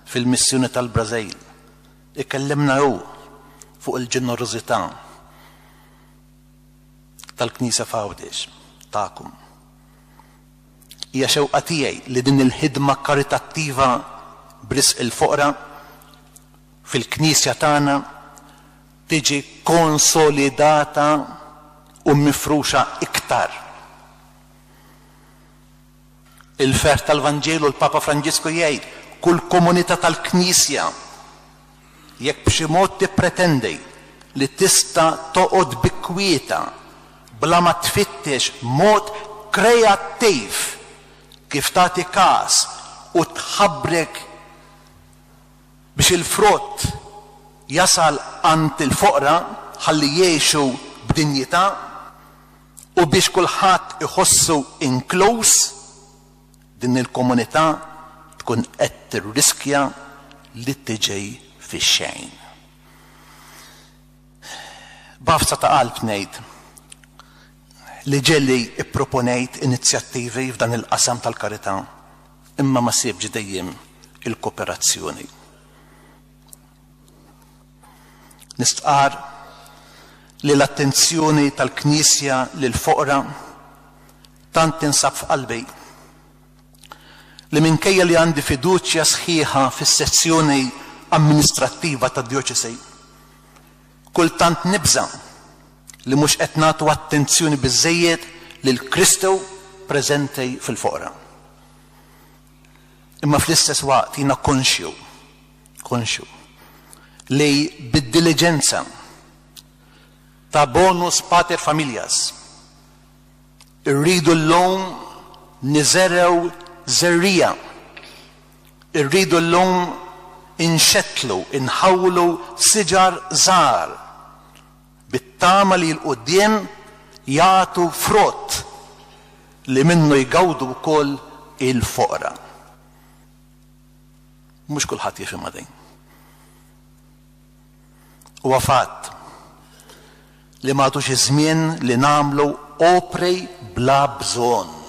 S3: fil-missjoni tal-Brażil. Ikellimna hu fuq il-ġenerożità tal-Knisja Fawdex tagħkom. Hija xewqa tiegħi li din il-ħidma karitattiva brisq il-foqra fil-Knisja tagħna tiġi konsolidata u mifruxa iktar. Il-fer tal-Vanġelu l-Papa Franġisku jgħid kull komunità tal-Knisja jekk b'xi mod tippretendi li tista' toqgħod bikwieta bla ma tfittex mod kreattiv kif tagħti każ u tħabbrek biex il-frott jasal għand il-foqra ħalli jgħixu b'dinjità u biex kulħadd iħossu inkluż, din il-komunità tkun qed tirriskja li tiġi fix-xejn. B'afsa ta' qalb ngħid li ġelli ipproponejt inizjattivi f'dan il-qasam tal-karità imma ma sibx dejjem il-kooperazzjoni. Nistqar li l-attenzjoni tal-Knisja lil foqra tant tinsab f'qalbi li minkejja li għandi fiduċja sħiħa fis-sezzjoni amministrattiva tad-djoċesi kultant nibża li mhux qed nagħtu attenzjoni biżżejjed lil Kristu preżenti fil-foqra. Imma fl-istess waqt jiena konxju li bid-diligenza ta' bonus pater familjas irridu llum niżerew żerrija, irridu llum inxettlu, inħawlu siġar żgħar bit-tama li l-qudiem jagħtu frott li minnu jgawdu wkoll il-foqra. Mhux kulħadd jifhimha din. Huwa fatt li m'għadux iż-żmien li nagħmlu opri bla bżonn.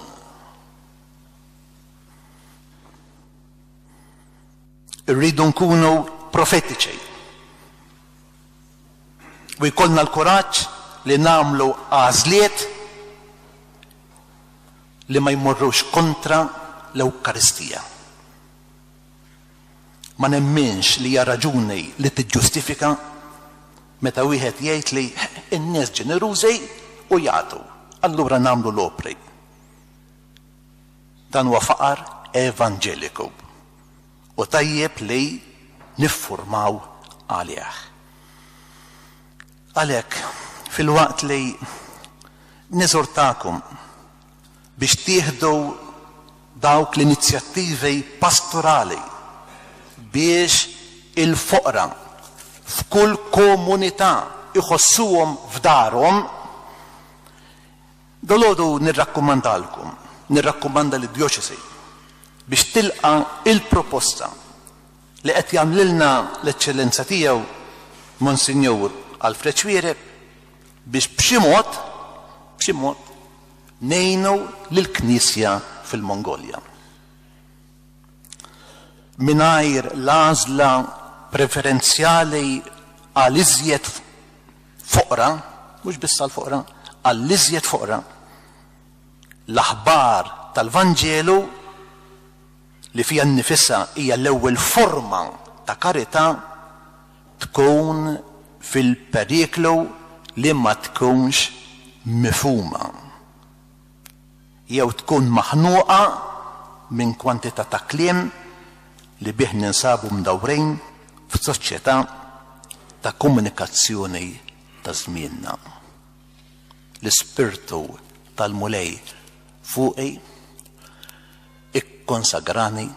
S3: Irridu nkunu profetiċi u jkollna l-kuraġġ li nagħmlu għażliet li ma jmorrux kontra l-Ewkaristija. Ma nemminx li hija raġuni li tiġġustifika meta wieħed jgħid li n-nies ġenerużi u jagħtu, allura nagħmlu l-opri. Dan huwa faqar evanġeliku u tajjeb li niffurmaw għalih. Għalhekk fil-waqt li niżurtakom biex tieħdu dawk l-inizjattivi pastorali biex il-foqra f'kull komunità iħossuhom f'darhom, dolodu nirrakkomanda lid-djoċesi biex tilqa il-proposta li qed jagħmlilna l-eċċellenza tiegħu Monsinjur Alfred Xwiereb biex b'xi mod ngħinu lill-Knisja fil-Mongolja. Mingħajr l-għażla preferenzjali għal iżjed foqra, mhux biss għal foqra, għal iżjed foqra, l-aħbar tal-Vanġelu li fija nnifisha hija l-ewwel forma ta' karità tkun fil-periklu li ma tkunx mifhuma. Jew tkun maħnuqa minn kwantità ta' kliem li bih ninsabu mdawrin f'soċjetà ta' komunikazzjoni ta' żmienna. L-ispirtu tal-mulej fuqi ikkonsagrani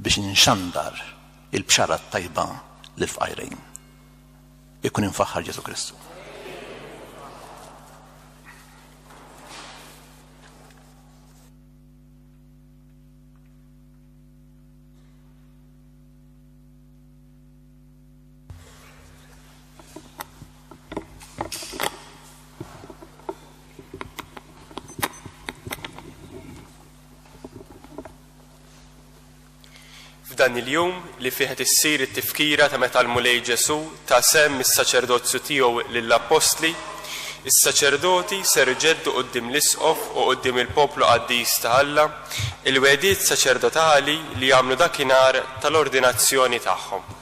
S3: biex nxandar il-bxara tajba l-fqajrejn. Ikun infaħħar Ġesu Kristu.
S1: F'dan il-jum li fih issir it-tifkira ta' meta l-mulej Ġesu ta' sem is-saċerdozju tiegħu lill-Apostli, is-saċerdoti ser iġeddu quddiem l-isqof u quddiem il-poplu qaddis ta' Alla il-wegħdiet saċerdotali li jagħmlu dakinhar tal-ordinazzjoni tagħhom.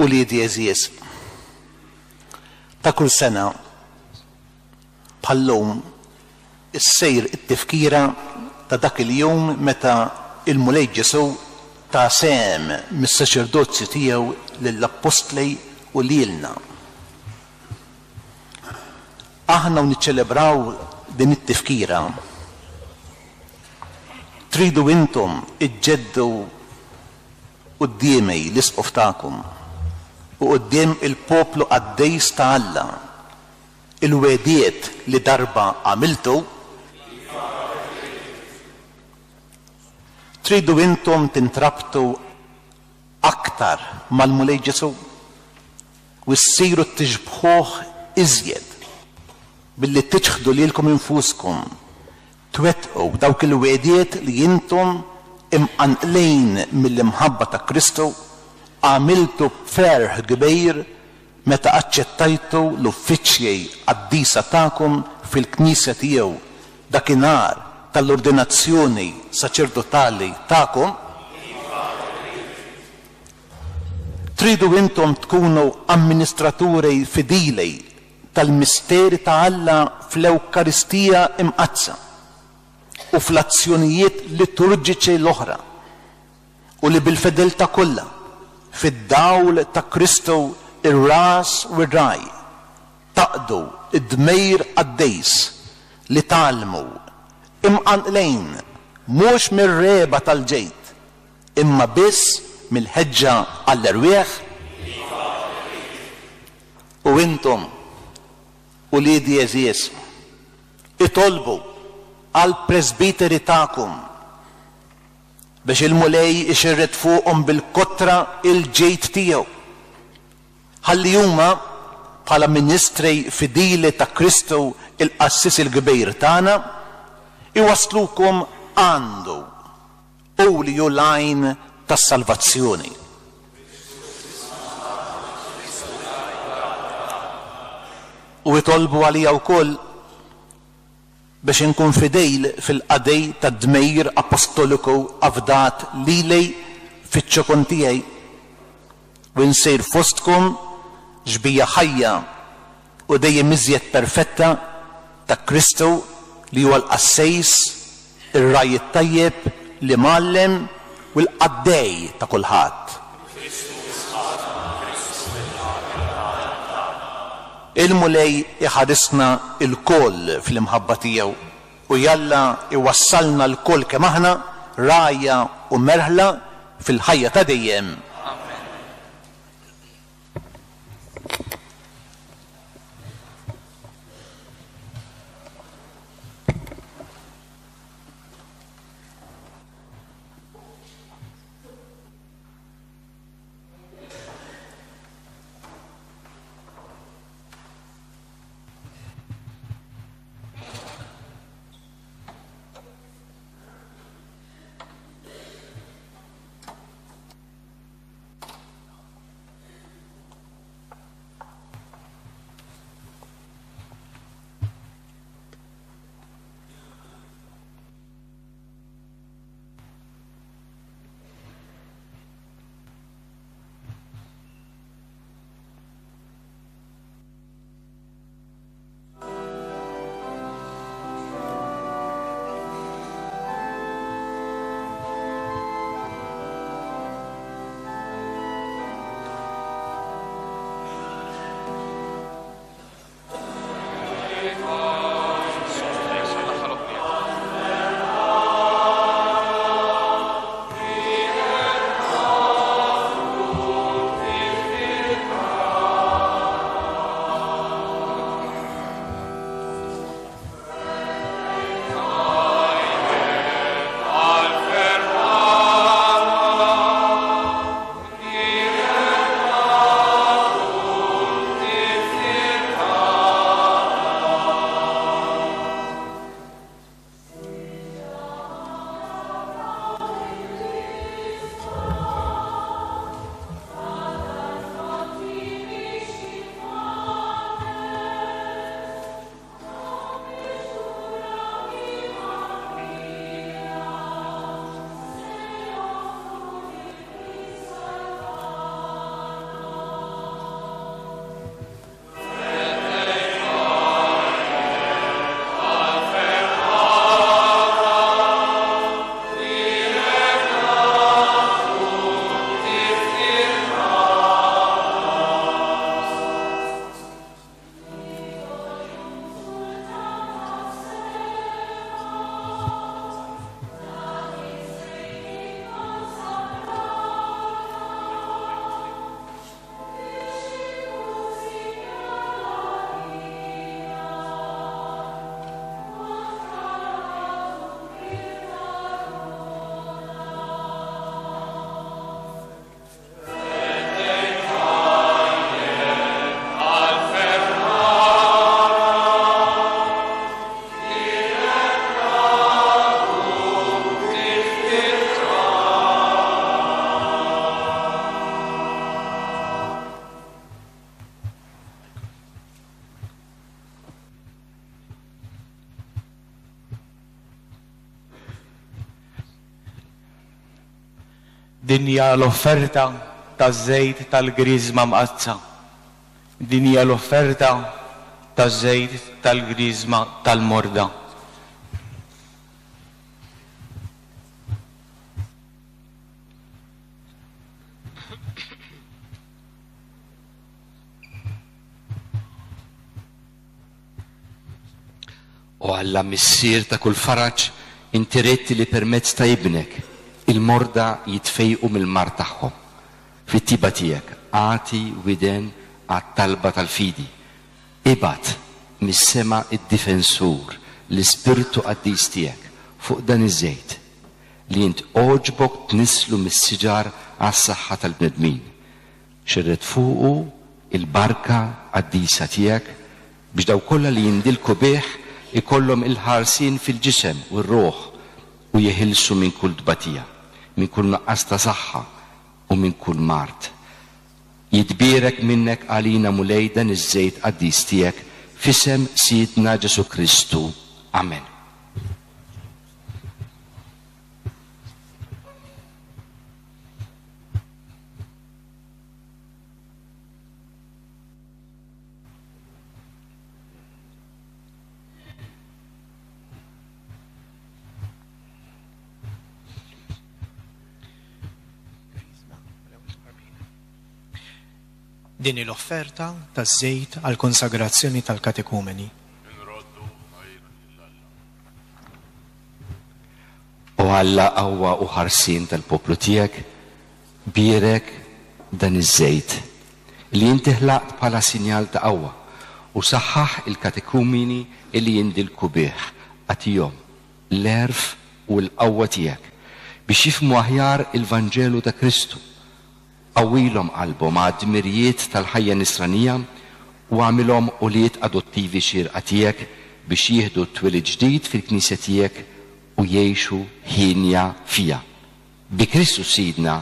S3: U li eżies ta' kull sena bħallum issejr it-tifkira ta' dak il-jum meta il-mulej Ġesu ta' sem mis-saċerdozzi tiegħu lill-Apostli u lilna. Aħna niċċelebraw din it-tifkira. Tridu intom iġġeddu qudiemi l-isqof tagħkom u quddiem il-poplu qaddejs ta' Alla il-wegħdiet li darba għamiltu, tridu intom tintrabtu aktar mal-mulej Ġesu u ssiru tiġbħuh iżjed billi tiġħdu lilkom infuskom twettqu dawk il-wegħdiet li intom imqanqlejn mill-imħabba ta' Kristu għamiltu b'ferħ kbir meta aċċettajtu l-uffiċċji qaddisa tagħkom fil-Knisja tiegħu dakinhar tal-ordinazzjoni saċerdotali tagħkom. Tridu intom tkunu amministraturi fidili tal-misteri ta' Alla fl-Ewkaristija imqazza u fl-azzjonijiet liturġiċi l-oħra u li bil-fedeltà kollha fid-dawl ta' Kristu ir-ras u r-raj taqdu id-dmejr qaddejs li tgħallmu imqanqlejn mhux mir-reba tal-ġejt imma biss mill-ħeġġa għall-irwieħ. U intom u liedi eżies itolbu għall-presbiteri tagħkom biex il-mulej ixirret fuqhom bil-kotra il-ġejt tiegħu ħalli huma bħala ministri fidili ta' Kristu il-qassis il-kbir tagħna iwasslukom għandu ulju lajn tas-salvazzjoni. U jitolbu għalija wkoll biex inkun fidejl fil-qadej tad dmejr apostoliku avdat lilej fiċ-ċokon tiegħi u nsejr fostkom ġbija ħajja u dejjem iżjed perfetta ta' Kristu li huwa l-qassejs ir-raj tajjeb li mgħallem u l-qaddej ta' kulħadd. Il-mulej iħarisna il-koll fl-imħabba tiegħu u jalla iwassalna l-koll kemm aħna rajja u merħla fil-ħajja ta' dejjem.
S9: Din hija l-offerta taż-żejt tal-griżma mqazza. Din hija l-offerta taż-żejt tal-griżma tal-morda.
S2: U Alla missier ta' kull faraġ inti retti li permezz ta' ibnek il-morda jitfejqu mill-mar tagħhom. Fit-tiba tiegħek għati widen għat-talba tal-fidi. Ibad mis-sema id-difensur l-ispirtu qaddis tiegħek fuq dan iż-żejt li int oġbok tnislu mis-siġar għas-saħħa tal-bnedmin. Xirret fuqu il-barka qaddisa tiegħek biex daw kollha li jindilku bih ikollhom il-ħarsin fil-ġisem u r-ruħ u jeħilsu minn kull dbatija, minn kull naqqas ta' saħħa u minn kull mart. Jitbierek minnek għalina mulej dan iż-żejt qaddis tiegħek f'isem Sidna Ġesu Kristu. Amen.
S10: Din l-offerta taż-żejt għal konsagrazzjoni tal-katekumeni.
S2: U Alla qawwa u ħarsin tal-poplu tiegħek bierek dan iż-żejt li inti ħlaqt bħala sinjal ta' qawwa u saħħaħ il-katekumeni li jindilku bih għatihom l-erf u l-qawwa tiegħek biex jifhmu aħjar il-Vanġelu ta' Kristu. Qawwilhom qalbhom għad dmirijiet tal-ħajja nisranija u għamilhom uliet adottivi xierqa tiegħek biex jieħdu t-twelid ġdid fil-Knisja tiegħek u jgħixu ħinja fija. Bi Kristu Sidna.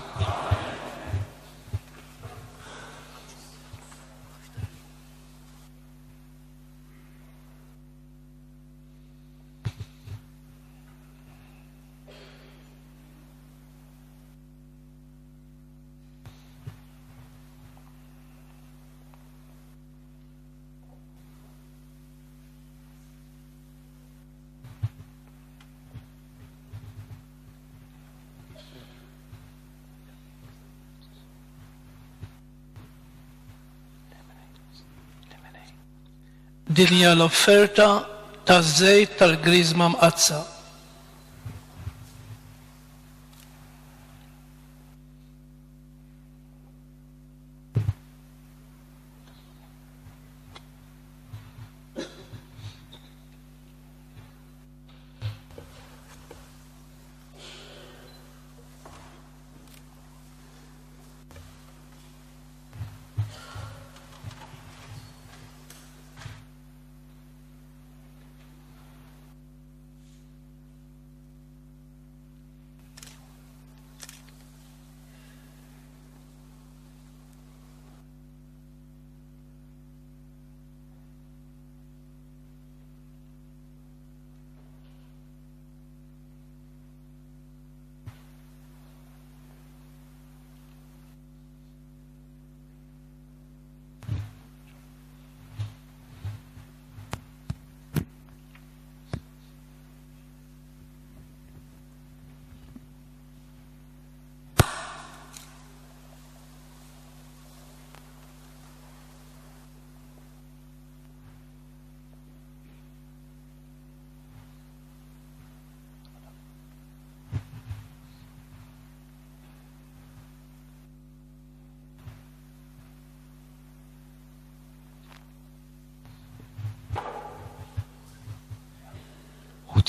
S11: Din hija l-offerta taż-żejt tal-griżma mqazza.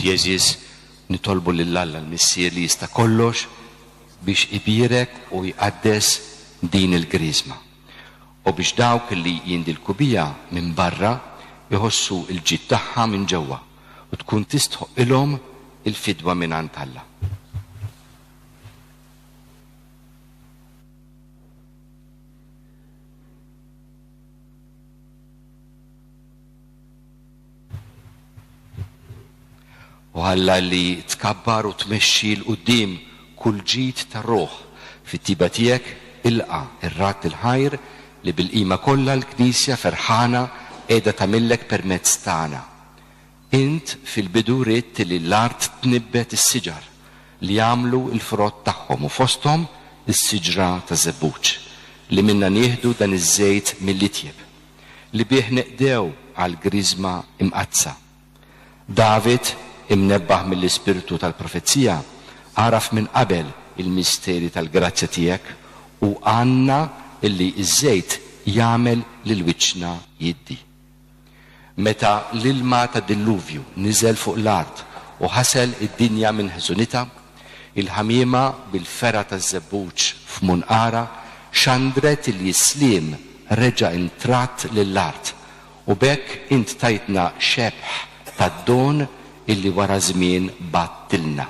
S2: Jeżis nitolbu lill-Alla l-missier li jista' kollox biex ibirek u jqaddes din il-griżma. U biex dawk li jindilku bija minn barra jħossu il-ġid tagħha minn ġewwa u tkun tistħoq ilhom il-fidwa mingħand Alla. U Alla li tkabbar u tmexxi l-qudiem kull ġid tar-ruħ fit-tiba tiegħek ilqa' ir-rat il-ħajr li bil-qima kollha l-Knisja ferħana qiegħda tagħmillek permezz tagħna. Int fil-bidu ridt li l-art tnibbet is-siġar li jagħmlu l-frott tagħhom u fosthom is-siġra ta' żebbuġ li minna nieħdu dan iż-żejt mill-itjeb li bih neqdew għal griżma imqazza. David imnebbaħ mill-ispirtu tal-profezija għaraf minn qabel il-misteri tal-grazzja tiegħek u għandna illi iż-żejt jagħmel lil wiċċna jiddi. Meta l-ilma ta' dilluvju niżel fuq l-art u ħasel id-dinja minn ħżunitha, il-ħamiema bil-fera taż-żebbuġ f'munqara xandret il-jislim reġa' intratt lill-art u bekk int tajtna xebħ tad-don illi wara żmien battilna.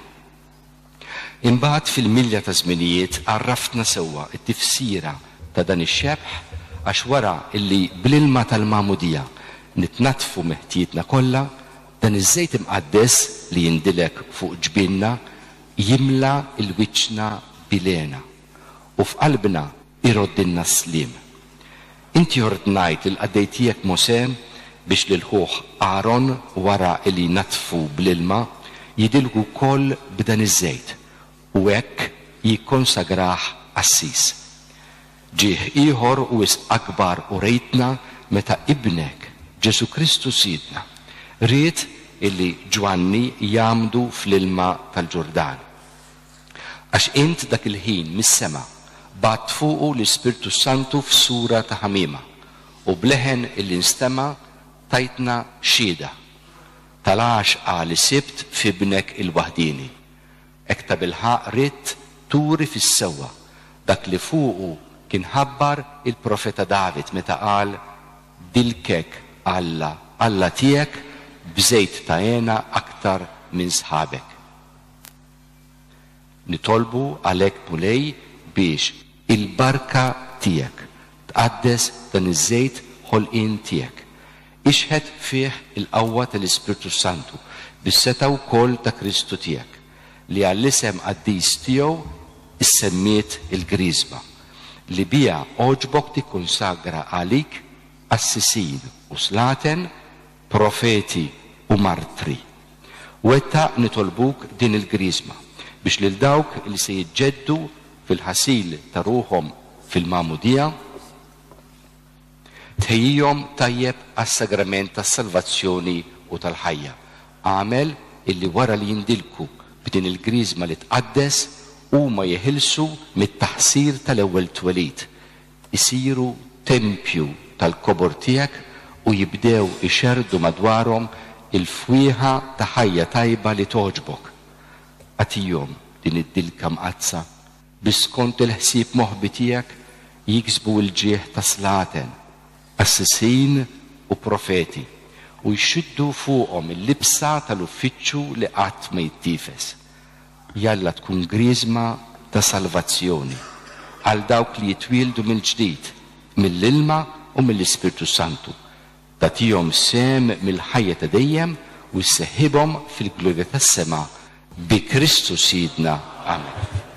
S2: Imbagħad fil-milja ta' żminijiet għarraftna sewwa t-tifsira ta' dan ix-xebħ għax wara illi bl-ilma tal-Magħmudija nitnatfu meħtijietna kollha, dan iż-żejt imqaddes li jindilek fuq ġbienna jimla l-wiċċna bilena u f'qalbna iroddilna s-sliem. Inti ordnajt il-qaddej tiegħek Mosè biex lil-ħuħ Aaron wara li natfu bl-ilma jidilgu wkoll b'dan iż-żejt u hekk jikkonsagrah assis. Ġieħ ieħor u wisq akbar u rejtna meta ibnek Ġesu Kristu Sidna ried illi Ġwanni jagħmdu fl-ilma tal-Ġurdan. Għax int dak il-ħin mis-sema bat fuqu l-Ispirtu Santu f'sura ta' ħamiema u bleħen illi nstema' tajtna xhieda tal-għax għal sibt f'ibnek il-waħdini. Hekk ta' bilħaq ridt turi fis-sewwa dak li fuqu kien ħabbar il-profeta David meta qal dilkek Alla tiegħek b'żejt ta' għena aktar minn sħabek. Nitolbu għalhekk mulej biex il-barka tiegħek tqaddes dan iż-żejt ħolqien tiegħek. Ixħed fih il-qawwa tal-Ispirtu Santu bis-seta wkoll ta' Kristu tiegħek li għall-isem qaddis tiegħu issemmiet il-griżma li biha oġbok tikkunsagra għalik assisin u slaten, profeti u martri. Wetta nitolbuk din il-griżma biex lil dawk li se jiġġeddu fil-ħasil ta' ruhom fil-Magħmudija tħejjihom tajjeb għas-sagrament tas-salvazzjoni u tal-ħajja. Għamel illi wara li jindilku b'din il-griżma li tqaddes huma jeħilsu mit-taħsir tal-ewwel twelid, isiru tempju tal-kobor tiegħek u jibdew ixerdu madwarhom il-fwieħa ta' ħajja tajba li toġbok. Għatihom din id-dilka mqazza biex skont il-ħsieb moħbi tiegħek jiksbu l-ġieħ ta' slaten, assisin u profeti u jxiddu fuqhom il-libsa tal-uffiċċju li qatt ma jittifes. Jalla tkun griżma ta' salvazzjoni għal dawk li jitwieldu mill-ġdid mill-ilma u mill-Ispirtu Santu. Tagħtihom sem mill-ħajja ta' dejjem u jseħħibhom fil-glorja tas-sema bi Kristu Sidna. Amen.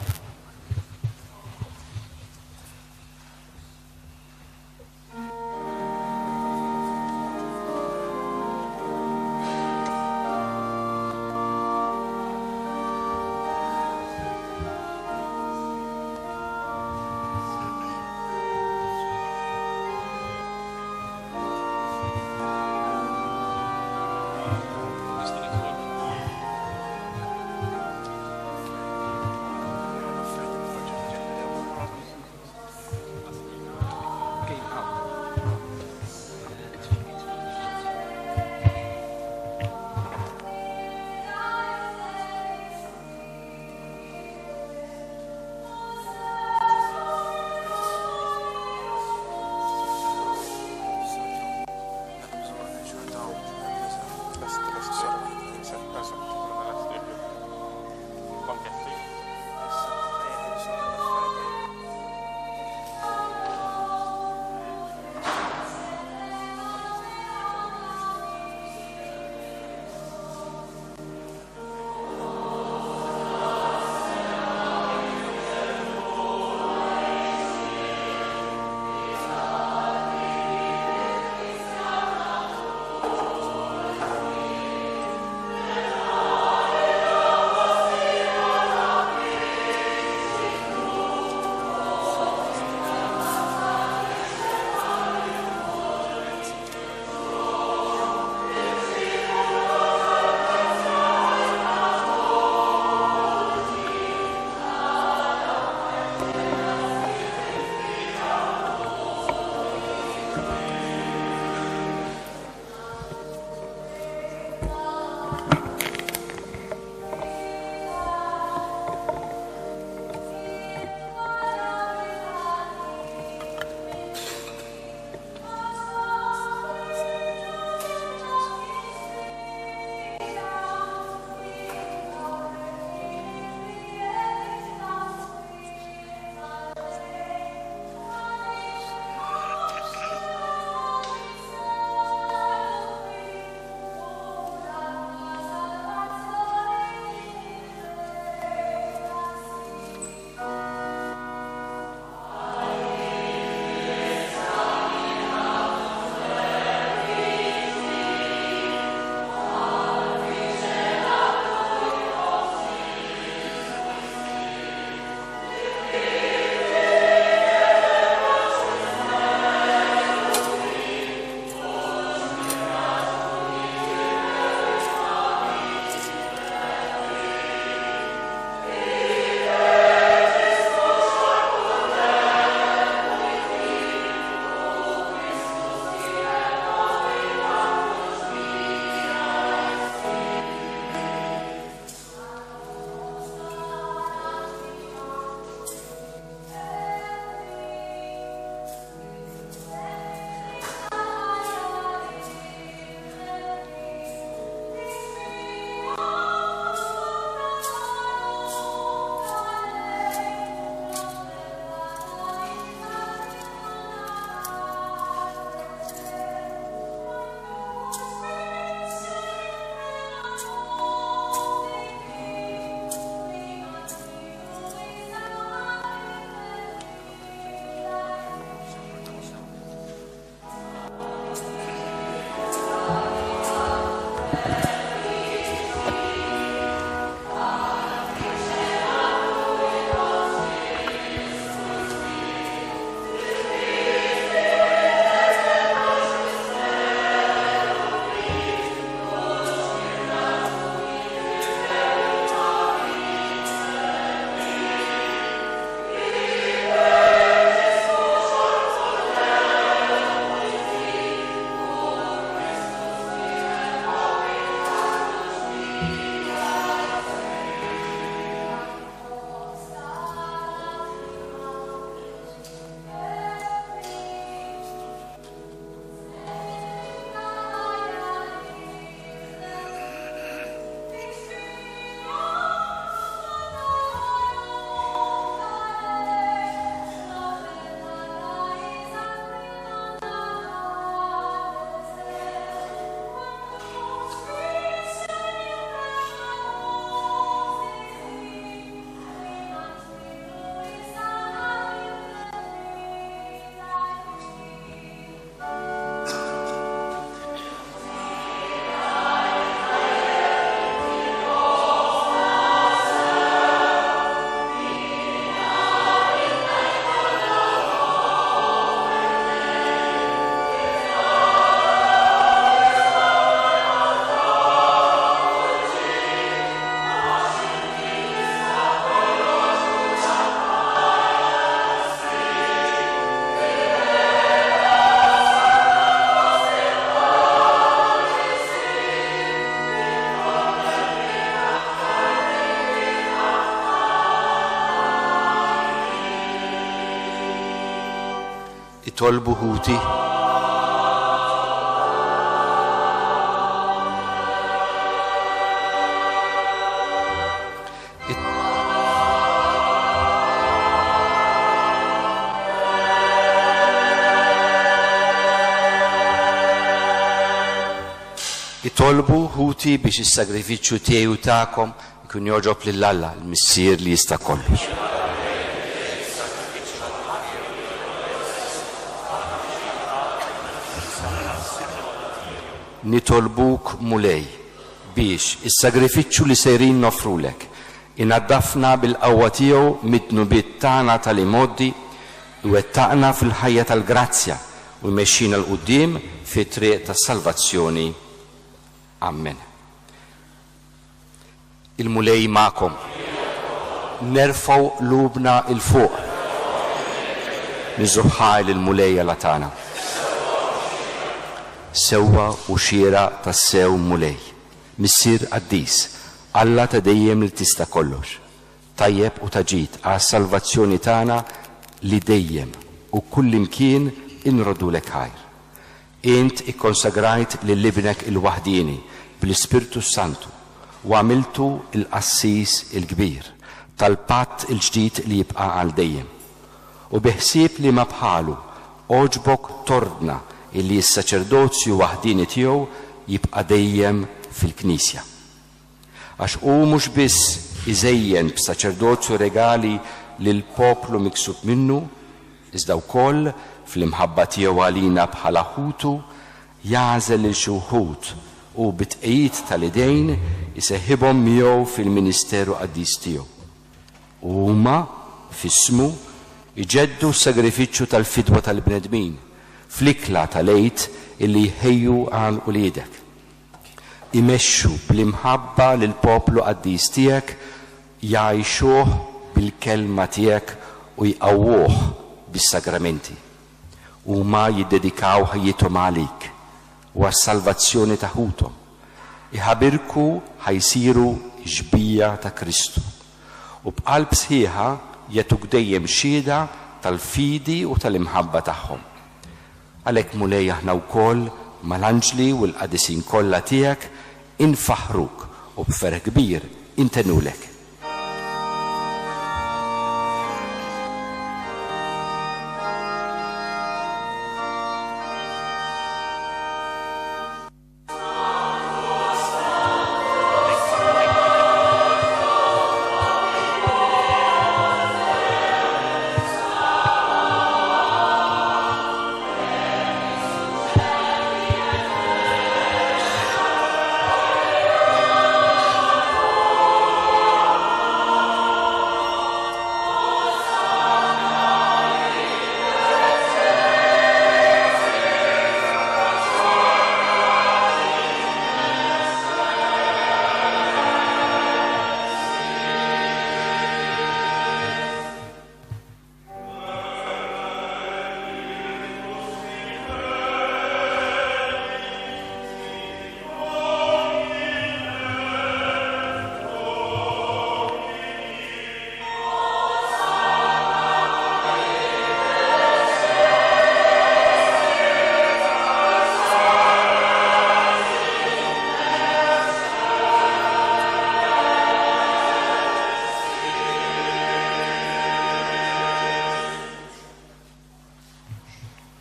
S2: itolbu Huti itolbu Huti biex is-sagrifiċċju tiegħu tagħkom ikun joġob lil Alla, l-Missier li jista' kollox. Nitolbuk mulej biex is-sagrifiċċju li sejrin nofrulek inaddafna bil-qawwa tiegħu mid-dnubiet tagħna tal-imoddi iwettaqna fil-ħajja tal-grazzja u jmexxina l-qudiem fit-triq tas-salvazzjoni. Amen. Il-mulej ma'kom. Nerfaw lubna il-fuq. Niżuħħaj il-mulej għala tagħna. Sewwa u xiera tas-sew mulej. Missier qaddis, Alla ta' dejjem li tista' kollox. Tajjeb u taġid għas-salvazzjoni tagħna li dejjem u kullimkien inrodulek ħajr. Int ikkonsagrajt lil-libnek il-waħdini bl-Ispirtu Santu u għamiltu il-qassis il-kbir tal-patt il-ġdid li jibqa' għal dejjem. U biħsieb li ma bħalu oġbok tordna illi s-saċerdozju waħdini tiegħu jibqa' dejjem fil-Knisja. Għax hu mhux biss iżejjen b'saċerdozju regali lil poplu miksub minnu, iżda wkoll fl-imħabba tiegħu għalina bħala Ħutu jagħżel lil xi wħud u bit-tqejjid tal-idejn iseħħibhom miegħu fil-ministeru qaddis tiegħu. U huma f'ismu iġeddu s-sagrifiċċju tal-fidwa tal-bnedmin fl-ikla tal-għid illi jħejju għal uliedek. Imexxu bl-imħabba lil poplu qaddis tiegħek jgħixuh bil-kelma tiegħek u jqawwuh bis-sagramenti. Huma jiddedikaw ħajjithom għalik u għas-salvazzjoni tagħhom. Iħabirku ħajsiru ġbija ta' Kristu. U b'qalb sħiħa jagħtuk dejjem xhieda tal-fidi u tal-imħabba tagħhom. Għalhekk mulej aħna wkoll mal-anġli u l-qadisin kollha tiegħek infaħruk u b'ferħ kbir intenulek.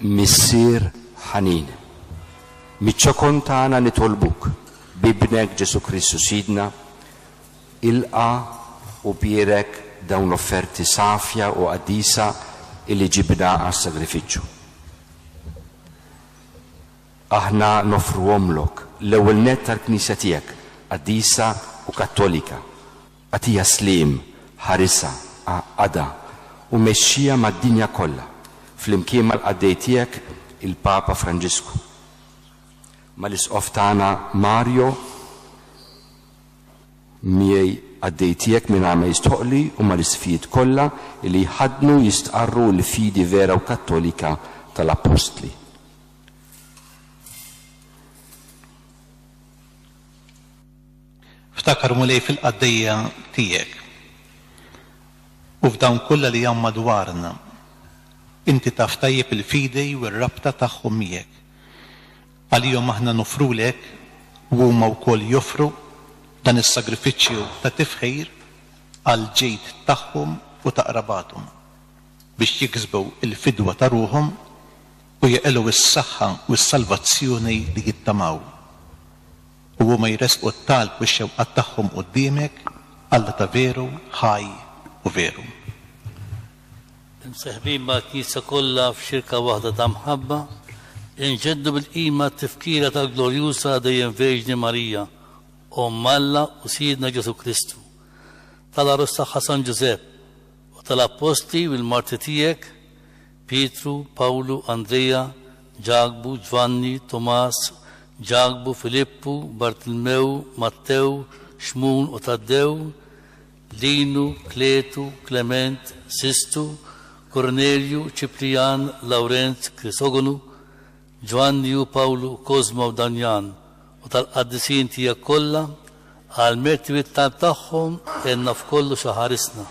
S2: Missier ħanin, miċ-ċokon tagħna nitolbuk bibnek Ġesu Kristu Sidna, ilqa u bierek dawn l-offerti safja u qaddisa illi ġibna għas-sagrifiċċju. Aħna nofruhomlok l-ewwel nett tal-Knisja tiegħek qaddisa u Kattolika, għatija slim, ħarisa, għaqada u mexxija mad-dinja kollha. Fl-imkien mal-qaddej tiegħek il-Papa Franġisku. Mal-isqof tagħna Mario miegħi qaddej tiegħek minn ma jistoqli u mal-isfijiet kollha li jħadnu jistqarru l-fidi vera u kattolika tal-Apostli.
S3: Ftakar mulej inti taf tajjeb il-fidej u r-rabta tagħhom miegħek. Għalihom aħna nofrulek u huma wkoll joffru dan is-sagrifiċċju ta' tifħir għal ġejt tagħhom u ta' qrabathom biex jiksbu il-fidwa ta' ruhom u jeqelu s-saħħa u s-salvazzjoni li jittamaw. U huma jresqu t-talb u x-xewqat tagħhom quddiemek Alla ta' veru, ħaj u veru.
S12: Mseħbin ma' Knisja kollha f'xirka waħda ta' mħabba, inġeddu bil-qima t-tifkira tal-glorjusa dejjem Verġni Marija, Omm Alla u Sidna Ġesu Kristu, tal-arus tagħha San Ġusepp u tal-apposti u l-marti tiegħek Pietru, Pawlu, Andreja, Ġagbu, Ġvanni, Tomas, Ġagbu, Filippu, Bartilmew, Mattew, Xmun u Taddew, Linu, Kletu, Klement, Sistu, Kornelju, Ċiprijan, Lawrent, Krisogonu, Ġvanni u Pawlu, Kozma u Danjan u tal-qaddisin tiegħek kollha għal mertibit tagħhom enna f'kollu xaħarisna.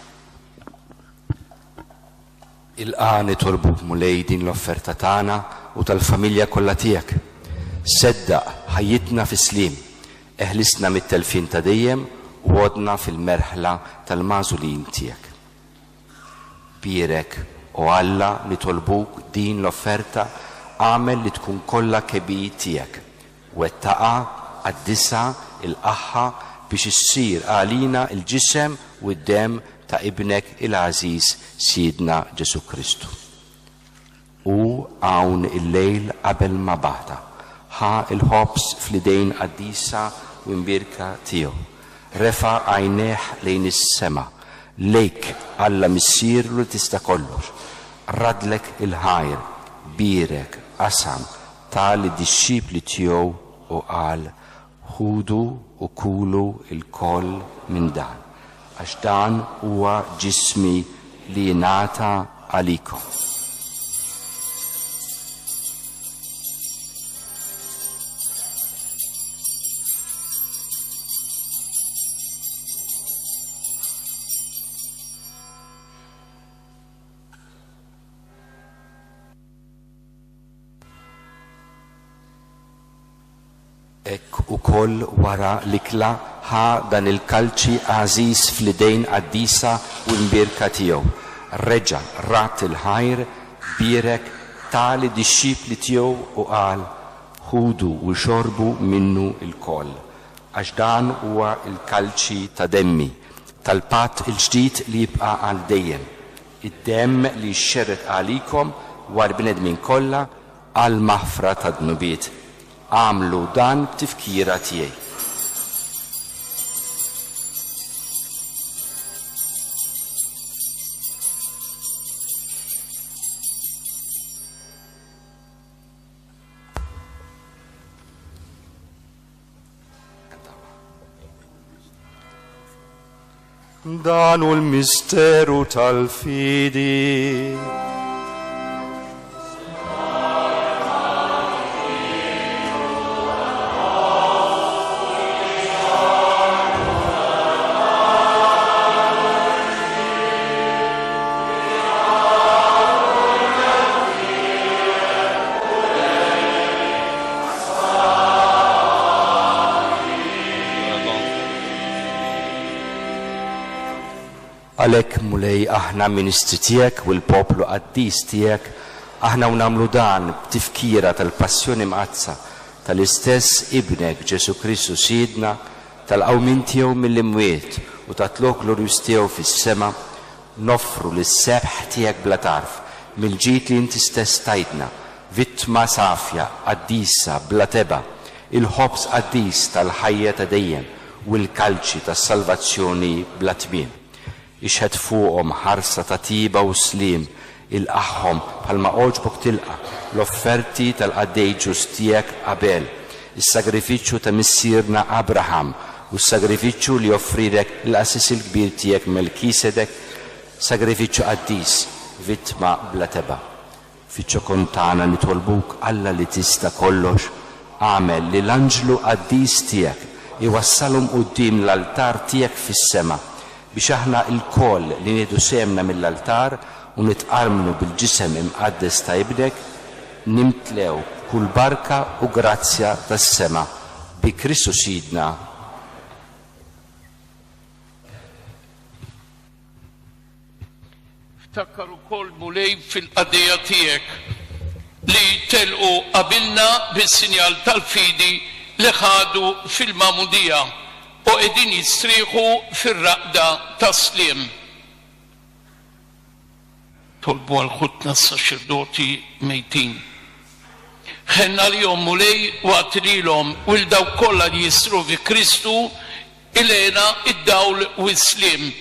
S2: Il-qani torbuk mulej din l-offerta tagħna u tal-familja kollha tiegħek. Seddaq ħajjitna fis-slim, eħlisna mit-telfin ta' dejjem u għodna fil-merħla tal-mażulin tiegħek. Birek u Alla li tolbuk din l-offerta għamel li tkun kollha kebi tiegħek. Wettaqa qaddisha il-qaħħa biex issir għalina il-ġisem u d-dem ta' ibnek il-għażiż Sidna Ġesu Kristu. U hawn il-lejl qabel ma bata ħa il-ħobs fl-idejn qaddisa u mbirka tiegħu. Refa għajneħ lejn is-sema, lejk Alla missieru li tista' kollox. Radlek il-ħajr, birek, qasam tal id-disċipli tiegħu u qal ħudu u kulu il-koll minn dan, għax dan huwa ġismi li jingħata għalikom. Ek u koll wara l-ikla ħa dan il-kalċi għażiż fl-idejn qaddisa u l-mbirka tiegħu. Reġa' rat il-ħajr, birek tali disċipli tiegħu u qal ħudu u xorbu minnu il-koll. Għax dan huwa il-kalċi ta' demmi, tal-patt il-ġdid li jibqa' għal dejjem. Id-demm li xxerret għalikom war bnedmin kollha għal maħfra ta' dnubiet. Għamlu dan b'tifkira tiegħi.
S4: Dan hu l-misteru tal-fidi.
S2: Għalek mulej aħna ministri tiegħek u l-poplu qaddis tiegħek aħna u nagħmlu dan b'tifkira tal-passjoni mqazza tal-istess ibnek Ġesu Kristu Sidna, tal-qawmin tiegħu mill-imwiet u tat-tlok glorjuż tiegħu fis-sema, noffru lis-sebħ tiegħek bla tarf mill-ġid li inti stess tajtna, vittma safja qaddisa bla teba, il-ħobs qaddis tal-ħajja ta' dejjem u l-kalċi tas-salvazzjoni bla tmiem. Ixħed fuqhom ħarsa ta' tiba u slim, il-qaħħom bħalma oġbok tilqa l-offerti tal-qaddej ġus tiegħek Abel, is-sagrifiċċju ta' missierna Abraham u s-sagrifiċċju li offrirek l-qassis il-kbir tiegħek Melkisedek, sagrifiċċju qaddis, vittma bla teba. Fiċ-ċokon tagħna nitolbuk Alla li tista' kollox, għamel li l-anġlu qaddis tiegħek iwassalhom quddiem l-altar tiegħek fis-sema biex aħna il-koll li nieħdu semna mill-altar u nitqarmlu bil-ġisem imqaddes ta' ibnek, nimtlew kull barka u grazzja tas-sema bi Kristu Sidna.
S11: Ftakkar ukoll mulej fil-qadija tiegħek li telqu qabilna bis-sinjal tal-fidi li ħadu fil-Mamudija u qegħdin jistrieħu fir-raqda tas-sliem. Tolbu għal-ħutna s-saċerdoti mejtin. Ħenna li jom mulej waqt li l-om u l-daw kolla li jistru fi Kristu il-ena id-dawl u s-slim.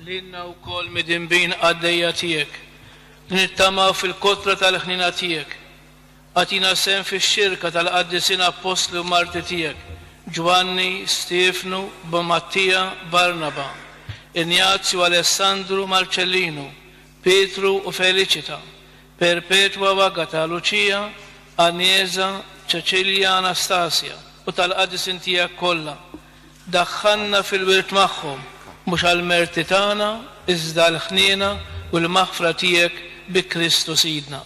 S11: Linna u kol midin bin għaddeja tijek, nittama fil-kotra tal-ħnina tijek, għatina sen fil-xirka tal-qaddisin apostlu marti tijek, Giovanni, Stefnu, Mattia, Barnaba, Ignazio, Alessandro, Marcellino, Petru u Felicita, Perpetua Vagata, Lucia, Agnesa, Cecilia, Anastasia u tal-qaddisin tijek kolla. Daħħanna fil-wirt maħħom, mux għal-merti tagħna, iżda l-ħniena u l-maħfra tiegħek bi Kristu Sidna.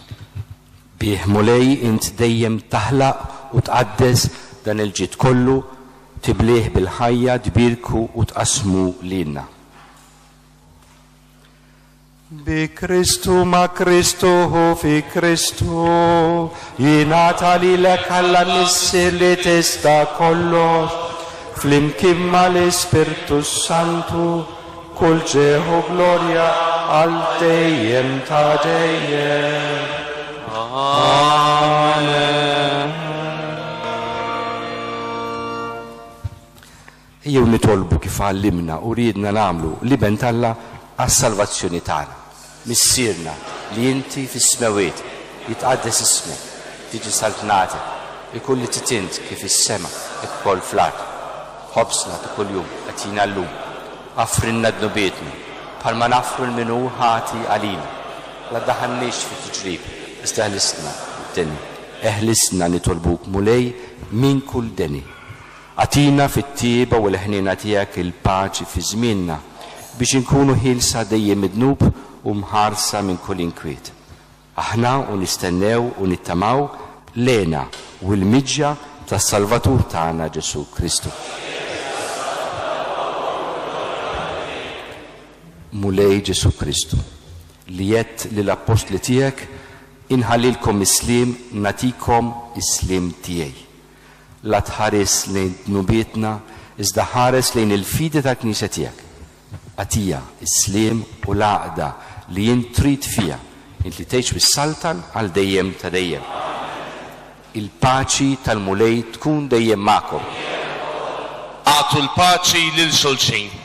S2: Bih mulej int dejjem taħlaq u tqaddes dan il-ġid kollu, tiblih bil-ħajja, tbirku u tqasmu lilna.
S4: Bi Kristu ma Kristu u fi Kristu jingħata lilek Alla missir li tista' kollox. Flimkien mal-Ispirtu Santu, kull ġeħu glorja għal dejjem ta' dejjem. Amen.
S2: Jew nitolbu kif għallimna u ridna nagħmlu li bentalla għas-salvazzjoni tagħna. Missierna li inti fis-smawiet jitqaddes ismek, tiġi saltnatek, ikulli titint kif is-sema ikoll fl-art. Ħobsna ta' kuljum għatina l-lum, għafrinna d-nubietna, palma nafru l-minu ħati għalina, la daħannix fi t-ġrib, iżda eħlisna d-deni, eħlisna nitolbuk mulej min kull deni. Għatina fit-tieba u l-ħnina tijak il-paċi fi żmienna biex inkunu ħilsa dejjem id-nub u mħarsa minn kull inkwiet. Aħna u nistennew u nittamaw lena u l-miġja tas-Salvatur tagħna Ġesu Kristu. Mulej Ġesu Kristu, li jett li l-apostli tijek inħallilkom islim natikom islim tijaj. La tħares lejn nubietna, iżda ħares lejn il-fidi ta' knisja tijek. Għatija islim u laqda li jintrit fija, inti tgħix bis-saltan għal dejjem ta' dejjem. Il-paċi tal-mulej tkun dejjem magħkom.
S8: Għatu l-paċi lil xulxin.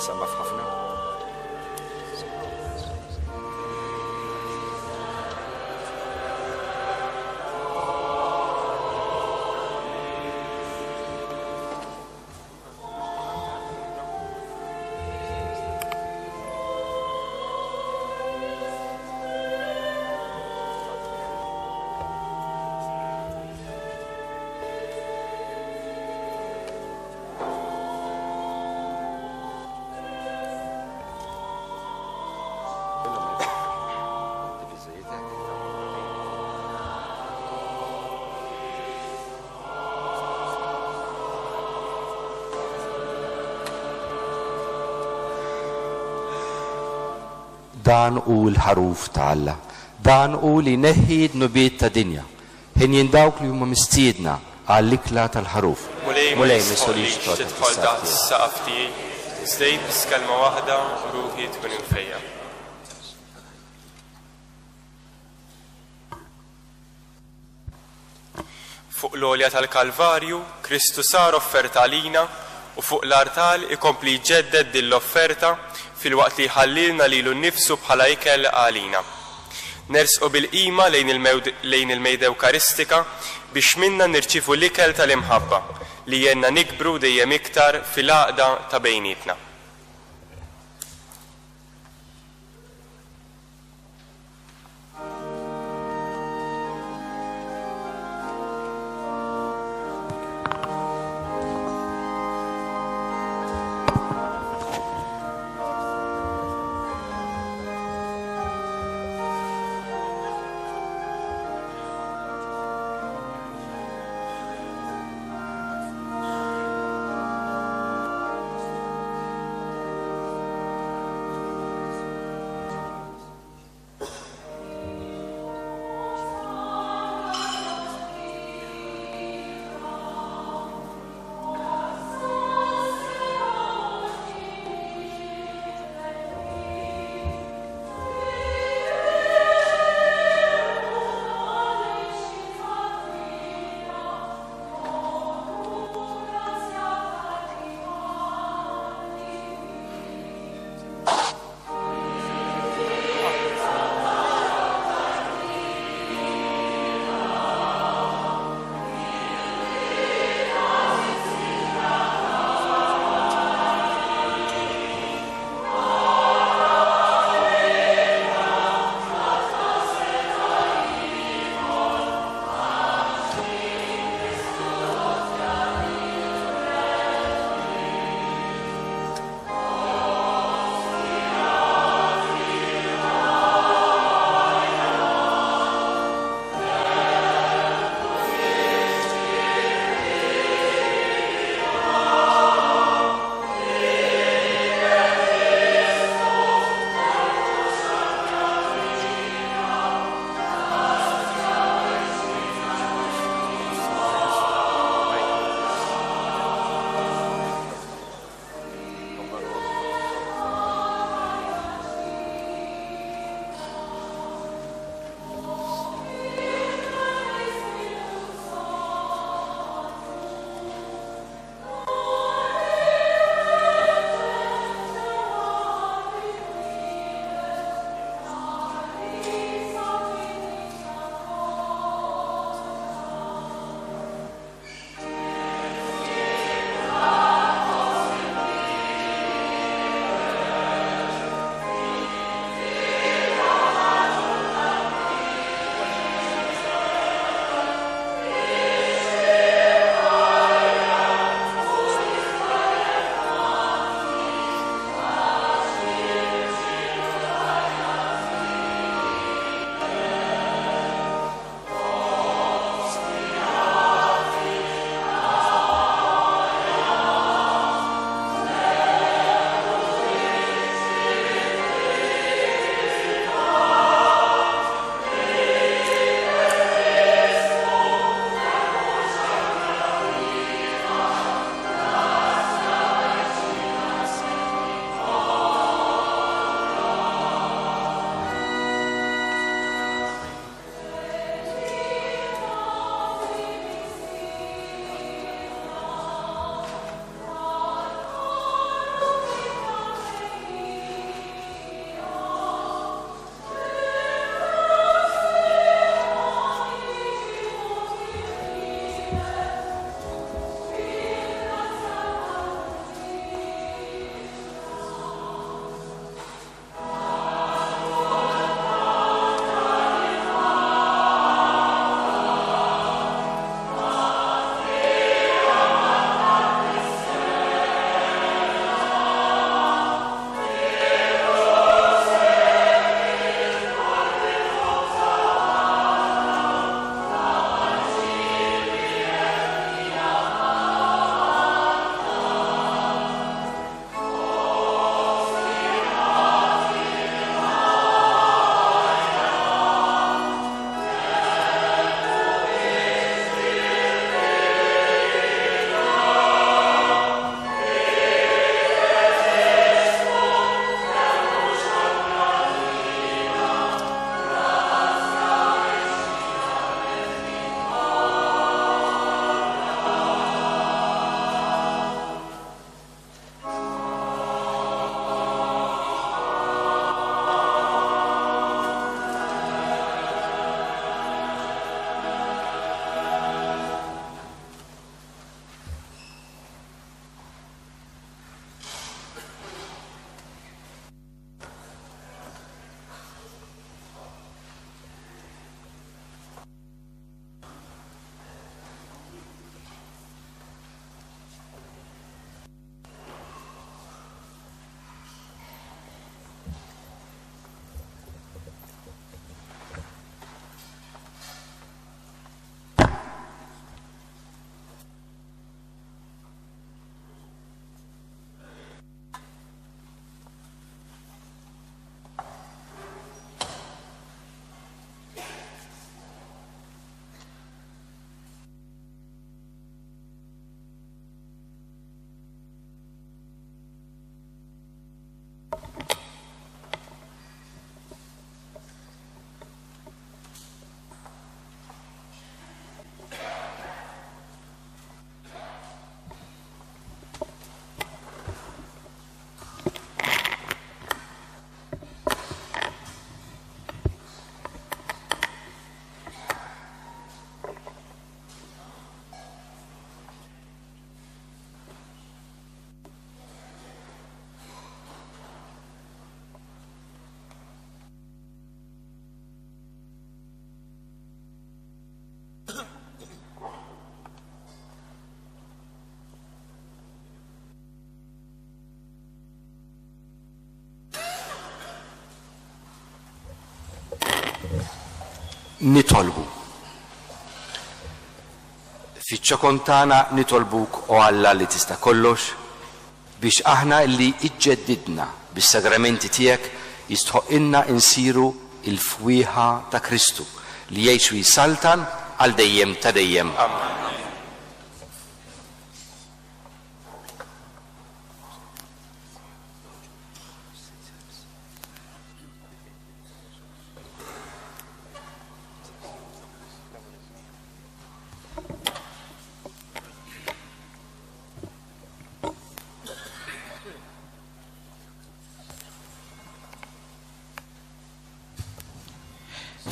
S2: Samba f'ħafna. Dan u l-ħaruf ta' Alla. Dan u li neħi d-nubiet ta' dinja. Ħin dawk li huma mistiedna għall-ikla tal-ħaruf. Mulej misolix
S1: tidħol taħt is-saqaf tiegħi. Żdejt bis kelma waħda ruħi tkun infejja. Fuq l-olja tal-Kalvarju, Kristu sar offerta għalina u fuq l-artal ikompli jġedded din l-offerta fil-waqt li jħallilna lilu nnifsu bħala ikel għalina. Nersqu bil-qima lejn il-mejda Ewkaristika biex minna nirċifu l-ikel tal-imħabba li jenna nikbru dejjem iktar fil-għaqda ta' bejnietna.
S2: nitolbu. Fiċ-ċokon tagħna nitolbuk o Alla li tista' kollox biex aħna li iġġeddidna bis-sagramenti tiegħek jistħoqilna insiru il-fwieħa ta' Kristu li jgħixu jisaltan għal dejjem ta' dejjem.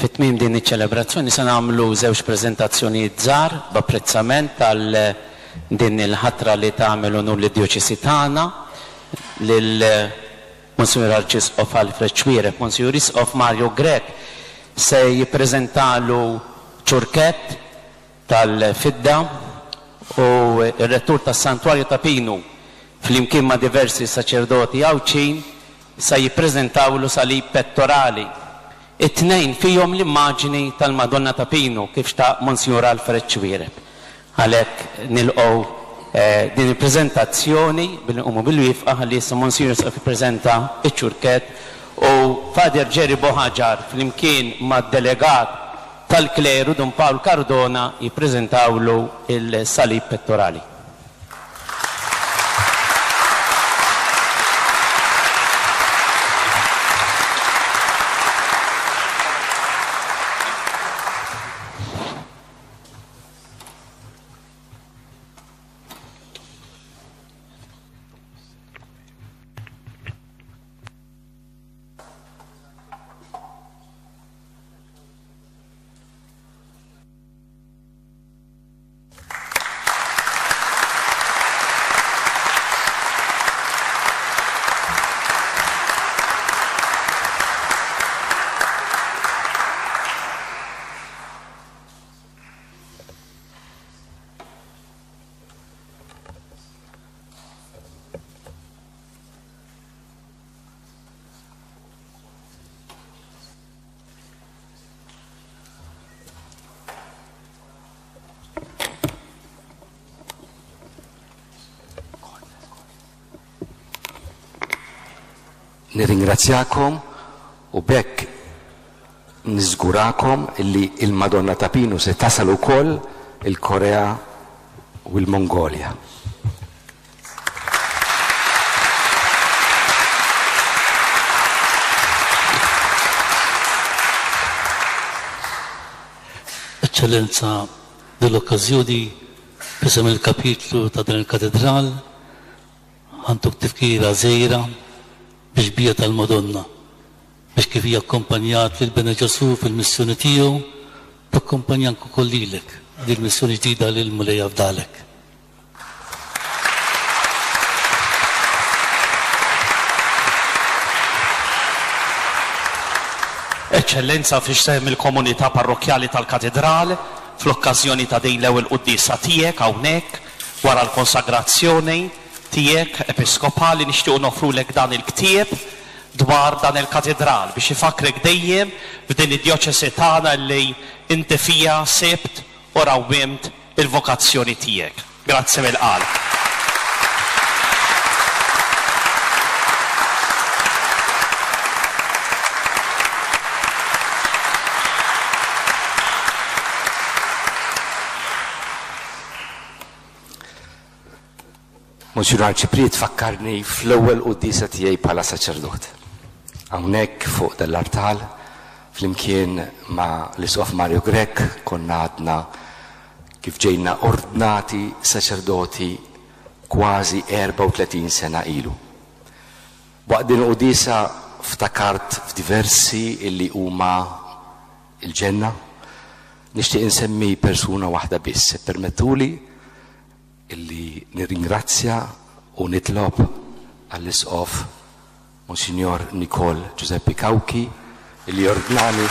S13: Fit-tmiem din iċ-ċelebrazzjoni se nagħmlu żewġ preżentazzjonijiet żgħar b'apprezzament għal din il-ħatra li tagħmel onur lid-djoċesi tagħna lil Monsignor Arċisqof Alfred Xwiereb. Monsignor Arċisqof Mario Grek se jippreżentalu ċurkett tal-fidda u r-rettur tas-Santwarju ta' Pinu flimkien ma' diversi saċerdoti Awċin se jippreżentawlu salib pettorali. It-tnejn fihom l-immaġini tal-Madonna ta' Pinu kif xtaq Monsignor Alfred Xwiereb. Għalhekk nilqgħu din il-preżentazzjoni bil-nqumu bil-wifqa ħalli issa Monsignor se jippreżenta iċ-ċurkett u Fader Jerry Boħaġar flimkien mad-delegat tal-Kleru Don Paul Cardona jippreżentawlu il-salib pettorali.
S2: Nirringrazzjakom u bekk niżgurakom illi il-Madonna ta' Pinu se tasal ukoll il-Korea u l-Mongolja.
S12: Eccellenza, dell-okkażjoni fisem il-kapitlu ta' din il-katedral għanduk tifkira żgħira biex bija tal-Madonna, biex kif hija akkompanjat fil-Bene Ġesu fil-missjoni tiegħu, takkompanjan ukoll lilek din missjoni ġdida lil Mulej Afdalek.
S13: Eċċellenza fiex sehem il-komunità parrokjali tal-Katedral fl-okkażjoni ta' din l-ewwel qudiesa tiegħek hawnhekk wara l-konsagrazzjoni tiegħek episkopali nixtiequ nofrulek dan il-ktieb dwar dan il-katedral biex ifakrek dejjem f'din id-djoċesi tagħna li inti fija sebt u rawwimt il-vokazzjoni tiegħek. Grazzi mill-qalb.
S2: Monsignor Arċipriet fakkarni fl-ewwel qudiesa tiegħi bħala saċerdot. Hawnhekk fuq dal-artal flimkien ma' l-Isqof Mario Grek konna għadna kif ġejna ordnati saċerdoti kważi 34 sena ilu. Waqt din qudiesa ftakart f'diversi illi huma il-ġenna, nixtieq insemmi persuna waħda biss, permettuli illi nirringrazzja u nitlob għall-Isqof Monsignor Nicol Giuseppe Cauchi illi ordnani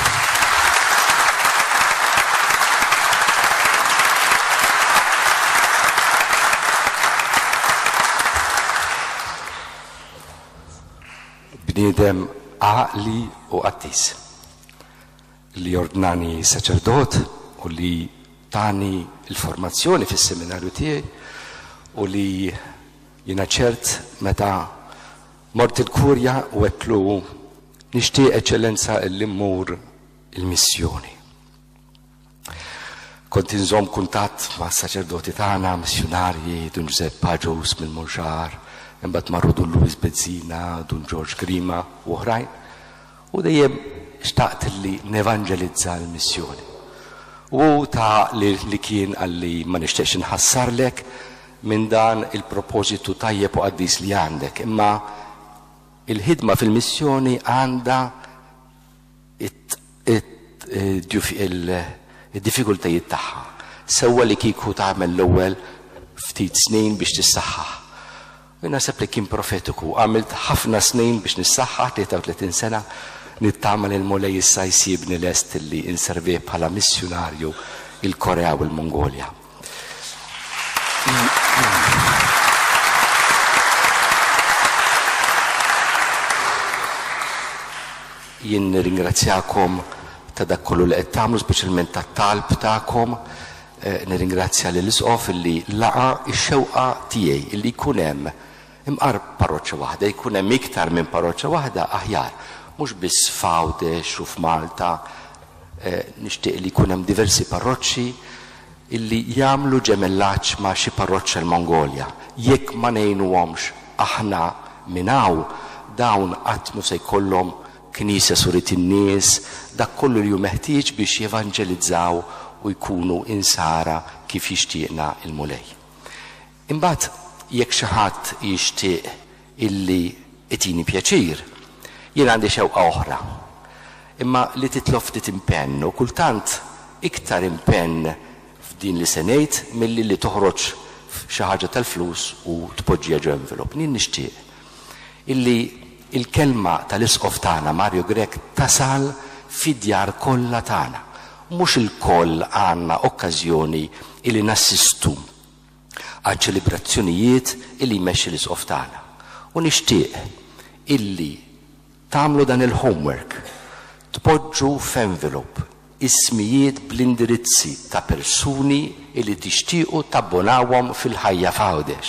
S2: bniedem għaqli u qattis. li ordnani saċerdot u li tani il-formazzjoni fis-seminarju tiegħi u li jiena ċert meta mort il-kurja u għetlu nixtieq eċċellenza li mmur il-missjoni. Kont inżomm kuntatt ma' saċerdoti tagħna, missjonarji, Dun Giuseppe Paġus mill-Murxar, imbagħad marru Dun Luis Bezzina, Dun George Grima u oħrajn, u dejjem xtaqt li nevanġelizza l-missjoni. U ta' li kien għalli ma nixtieqx inħassarlek minn dan il-propositu tajjeb u qaddis li għandek, imma il-ħidma fil-missjoni għandha il-diffikultajiet tagħha. Sewwa li kieku tagħmel l-ewwel ftit snin biex tissaħħaħ. Jiena naħseb li kien profetiku, għamilt ħafna snin biex nissaħħaħ 33 sena nittama' il-Mulej issa jsibni lest li inservih bħala missjonarju il-Korea u l-Mongolja. Jien nirringrazzjakom ta' dak kollu li qed tagħmlu, speċjalment tat-talb tagħkom. Nirringrazzja lil isqof illi laqa x-xewqa tiegħi illi jkun hemm imqar parroċċa waħda, jkun hemm iktar minn parroċċa waħda aħjar. Mhux biss f'Għawdex u f'Malta, nixtieq li jkun hemm diversi parroċċi illi jagħmlu ġemellaġġ ma' xi parroċċa l-Mongolja. Jekk ma ngħinuhomx aħna minn hawn, dawn qatt mhux se jkollhom Knisja surit in-nies, dak kollu li hu meħtieġ biex jevanġelizzaw u jkunu insara kif jixtieqna il-Mulej. Imbagħad jekk xi ħadd jixtieq illi itini pjaċir, jien għandi xewqa oħra. Imma li titlob ftit impenn u kultant iktar impenn f'din li se ngħid milli li toħroġ xi ħaġa tal-flus u tpoġġiha ġo envelop. Nien nixtieq illi il-kelma tal-isqof tagħna Mario Grech tasal fid-djar kollha tagħna. Mhux il-koll għandna okkażjoni illi nassistu għal ċelebrazzjonijiet illi jmexxi l-isqof tagħna. U nixtieq illi tagħmlu dan il-homework, tpoġġu f'envelope ismijiet bl-indirizzi ta' persuni illi tixtiequ tabbonawhom fil-ħajja f'Għawdex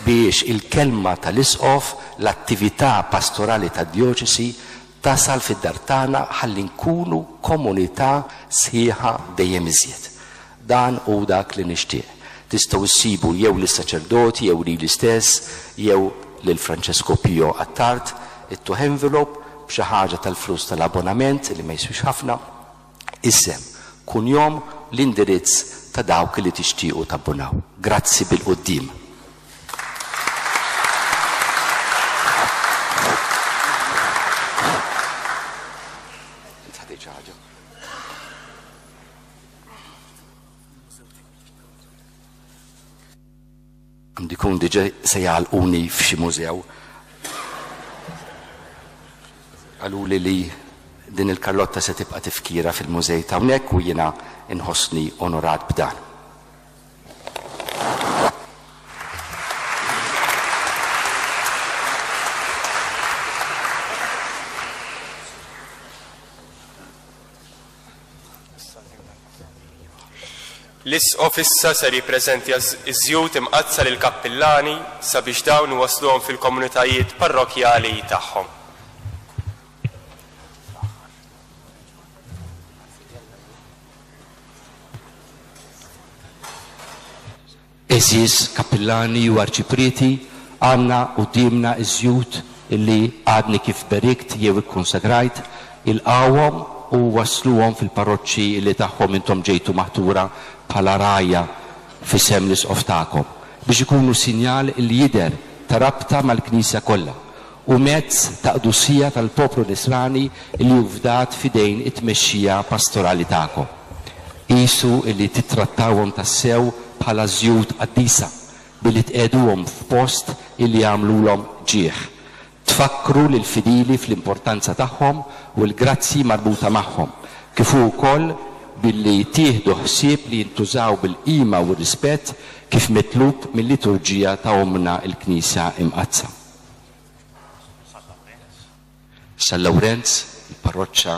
S2: biex il-kelma tal-isqof, l-attività pastorali tad-djoċesi tasal fid-dar tagħna ħalli nkunu komunità sħiħa dejjem iżjed. Dan hu dak li nixtieq. Tistgħu issibu jew lis-saċerdoti jew lili stess jew lil Francesco Pio Attard ittu envelope b'xi ħaġa tal-flus tal-abbonament li ma jswix ħafna, isem, kunjom, l-indirizz ta' dawk li tixtiequ tabbunaw. Grazzi bil-qudiem. Għandikun diġa se jgħalquni f'xi mużew. Għaluli li din il-karlotta se tibqa' tifkira fil-mużej ta' hawnhekk u jiena inħossni onorat b'dan.
S1: L-isqof issa ser jippreżenti iż-żjud imqazza lil kappillani sabiex dawn iwassluhom fil-komunitajiet parrokjali tagħhom.
S14: Eżis kappillani u arċiprieti għandna qudiemna iż-żjud illi għadni kif berikt jew ikkonsagrajt il-qawhom u wasluhom fil-parroċċi li tagħhom intom ġejtu maħtura bħala rajja f'isem l-isqof tagħkom biex ikunu sinjal li jidher ta' rabta mal-Knisja kollha u mezz ta' qdusija tal-poplu Nisrani li hu fdat fidejn it-tmexxija pastorali tagħkom. Qisu li titrattawhom tassew bħala żjud qaddisa billi tqegħduhom f'post illi jagħmluhom ġieħ. Tfakkru lil fidili fl-importanza tagħhom u l-grazzi marbuta magħhom, kif ukoll billi tieħdu ħsieb li jintużaw bil-qima u r-rispett kif mitlub mill-liturġija ta' omna l-Knisja imqazza. San Lawrenz, il-parroċċa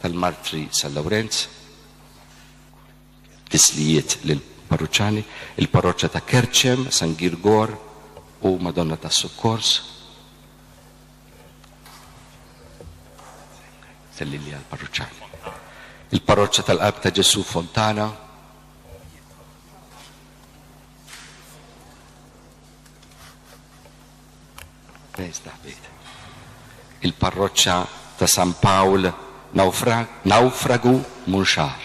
S14: tal-Martri San Lawrenz, tislijiet lill-parroċċani, il-parroċċa ta' Kerċem, San Girgor u Madonna tas Sukkors. Sellili għal-parroċċani. Il-parroċċa tal-Qalb ta' Ġesu Fontana, il-parroċċa ta' San Pawl Naufragu Munxar.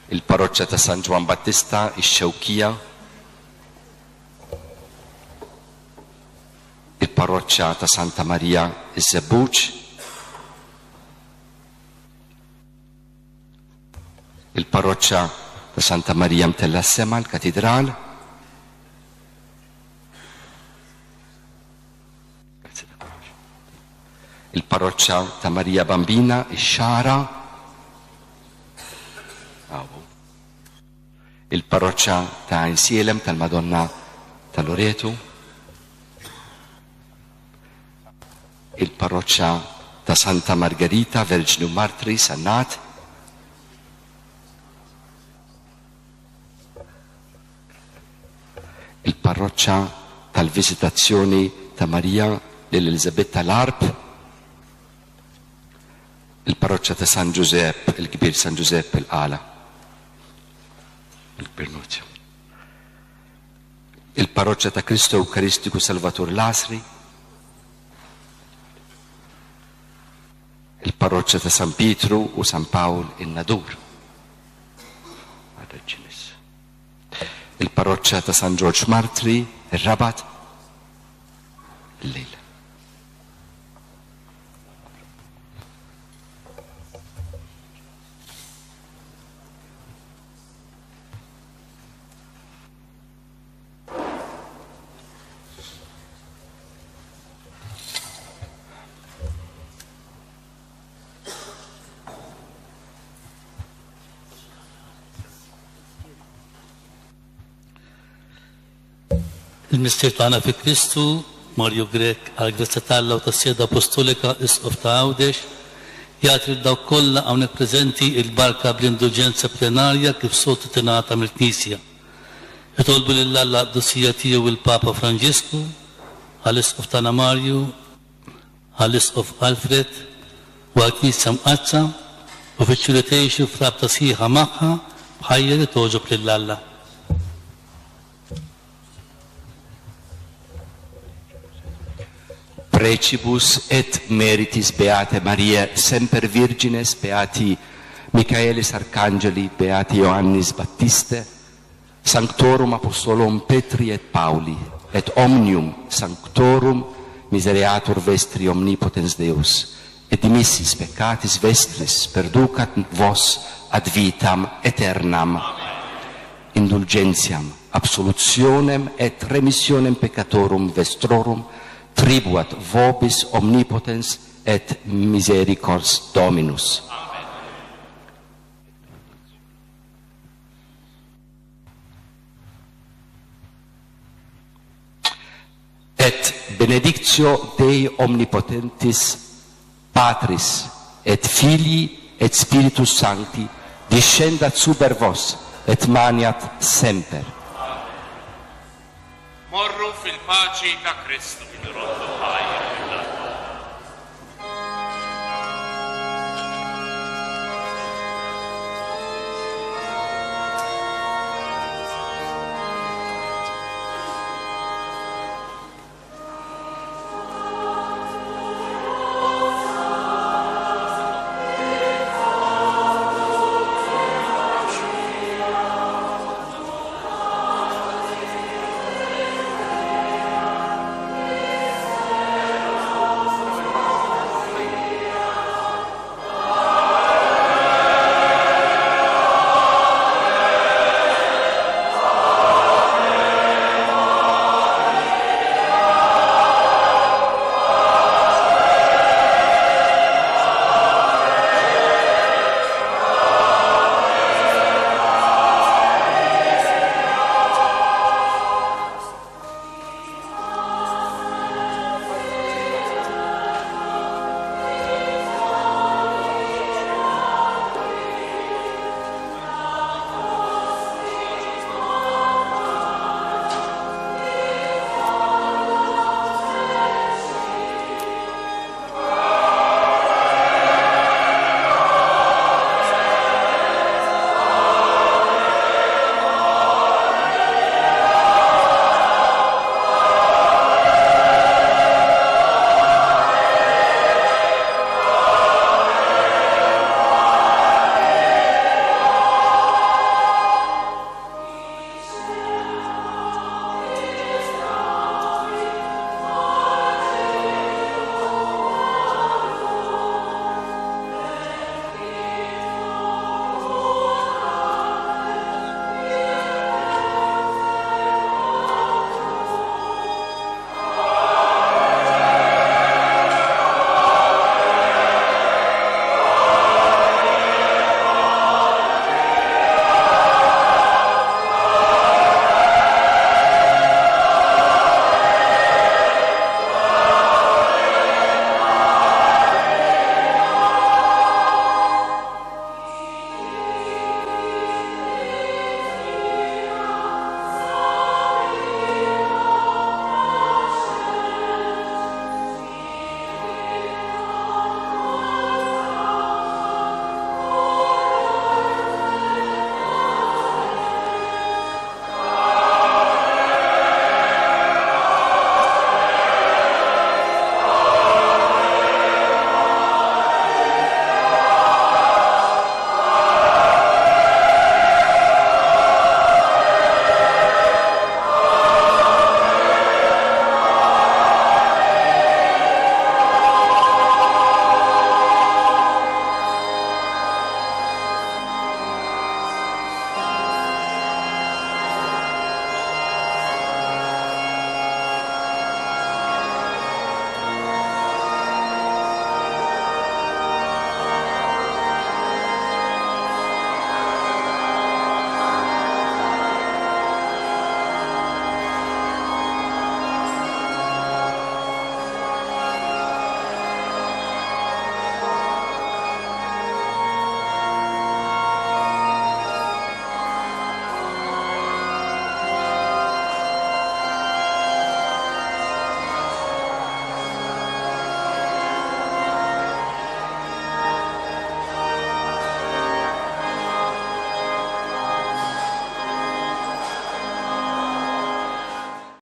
S14: Il-parroċċa ta' San Ġwan Battista Ix-Xewkija. Il-parroċċa ta' Santa Marija Iż-Żebbuġ. Il-parroċċa ta' Santa Marija Mtella Sema l-Katidral. Il-parroċċa ta' Marija Bambina Ix-Xara. Il-parroċċa ta' Insielem tal-Madonna tal-Loreto. Il-parroċċa ta' Santa Margherita Vergine Martri Sannat. Il-parroċċa tal-Visitazzjoni ta' Marija l-Elisabetta l-Arp. Il-parroċċa ta' San Giuseppe, il-Kbir San Giuseppe l-Qala. Il-Pernuzio. Il-parroċċa ta' Cristo Eucaristico Salvator Lasri. Il-parroċċa ta' San Pietru u San Pawl in-Nadur. Il-parroċċa ta' San George Martri, il-Rabat, il-Lejla.
S12: Il-Mister tagħna fi Kristu, Mario Grek, għal grazza tal-law ta' Sjeda Apostolika Isqof ta' Għawdex, jagħti daw kollha hawnhekk preżenti il-barka bl-indulġenza plenarja kif sotu tingħata mill-Knisja. Jitolbu lill-Alla d-dossija tiegħu il-Papa Franġisku, għall-Isqof tagħna Marju, għall-Isqof Alfred, u għall-Knisja Mqazza, u fiċċu li tgħixu f'rabta sħiħa magħha bħajja li toġob lill-Alla.
S14: Precibus et meritis Beate Maria Semper Virgines, Beati Michaelis Arcangeli, Beati Ioannis Battiste, Sanctorum Apostolum Petri et Pauli, et omnium Sanctorum Misereatur Vestri Omnipotens Deus, et dimissis peccatis vestris perducat vos ad vitam aeternam, indulgentiam, absolutionem et remissionem peccatorum vestrorum, tribuat vobis omnipotens et misericords Dominus. Et benedictio Dei omnipotentis Patris et Filii et Spiritus Sancti discendat super vos et maniat semper.
S11: Morru fil-paċi ta' Kristu.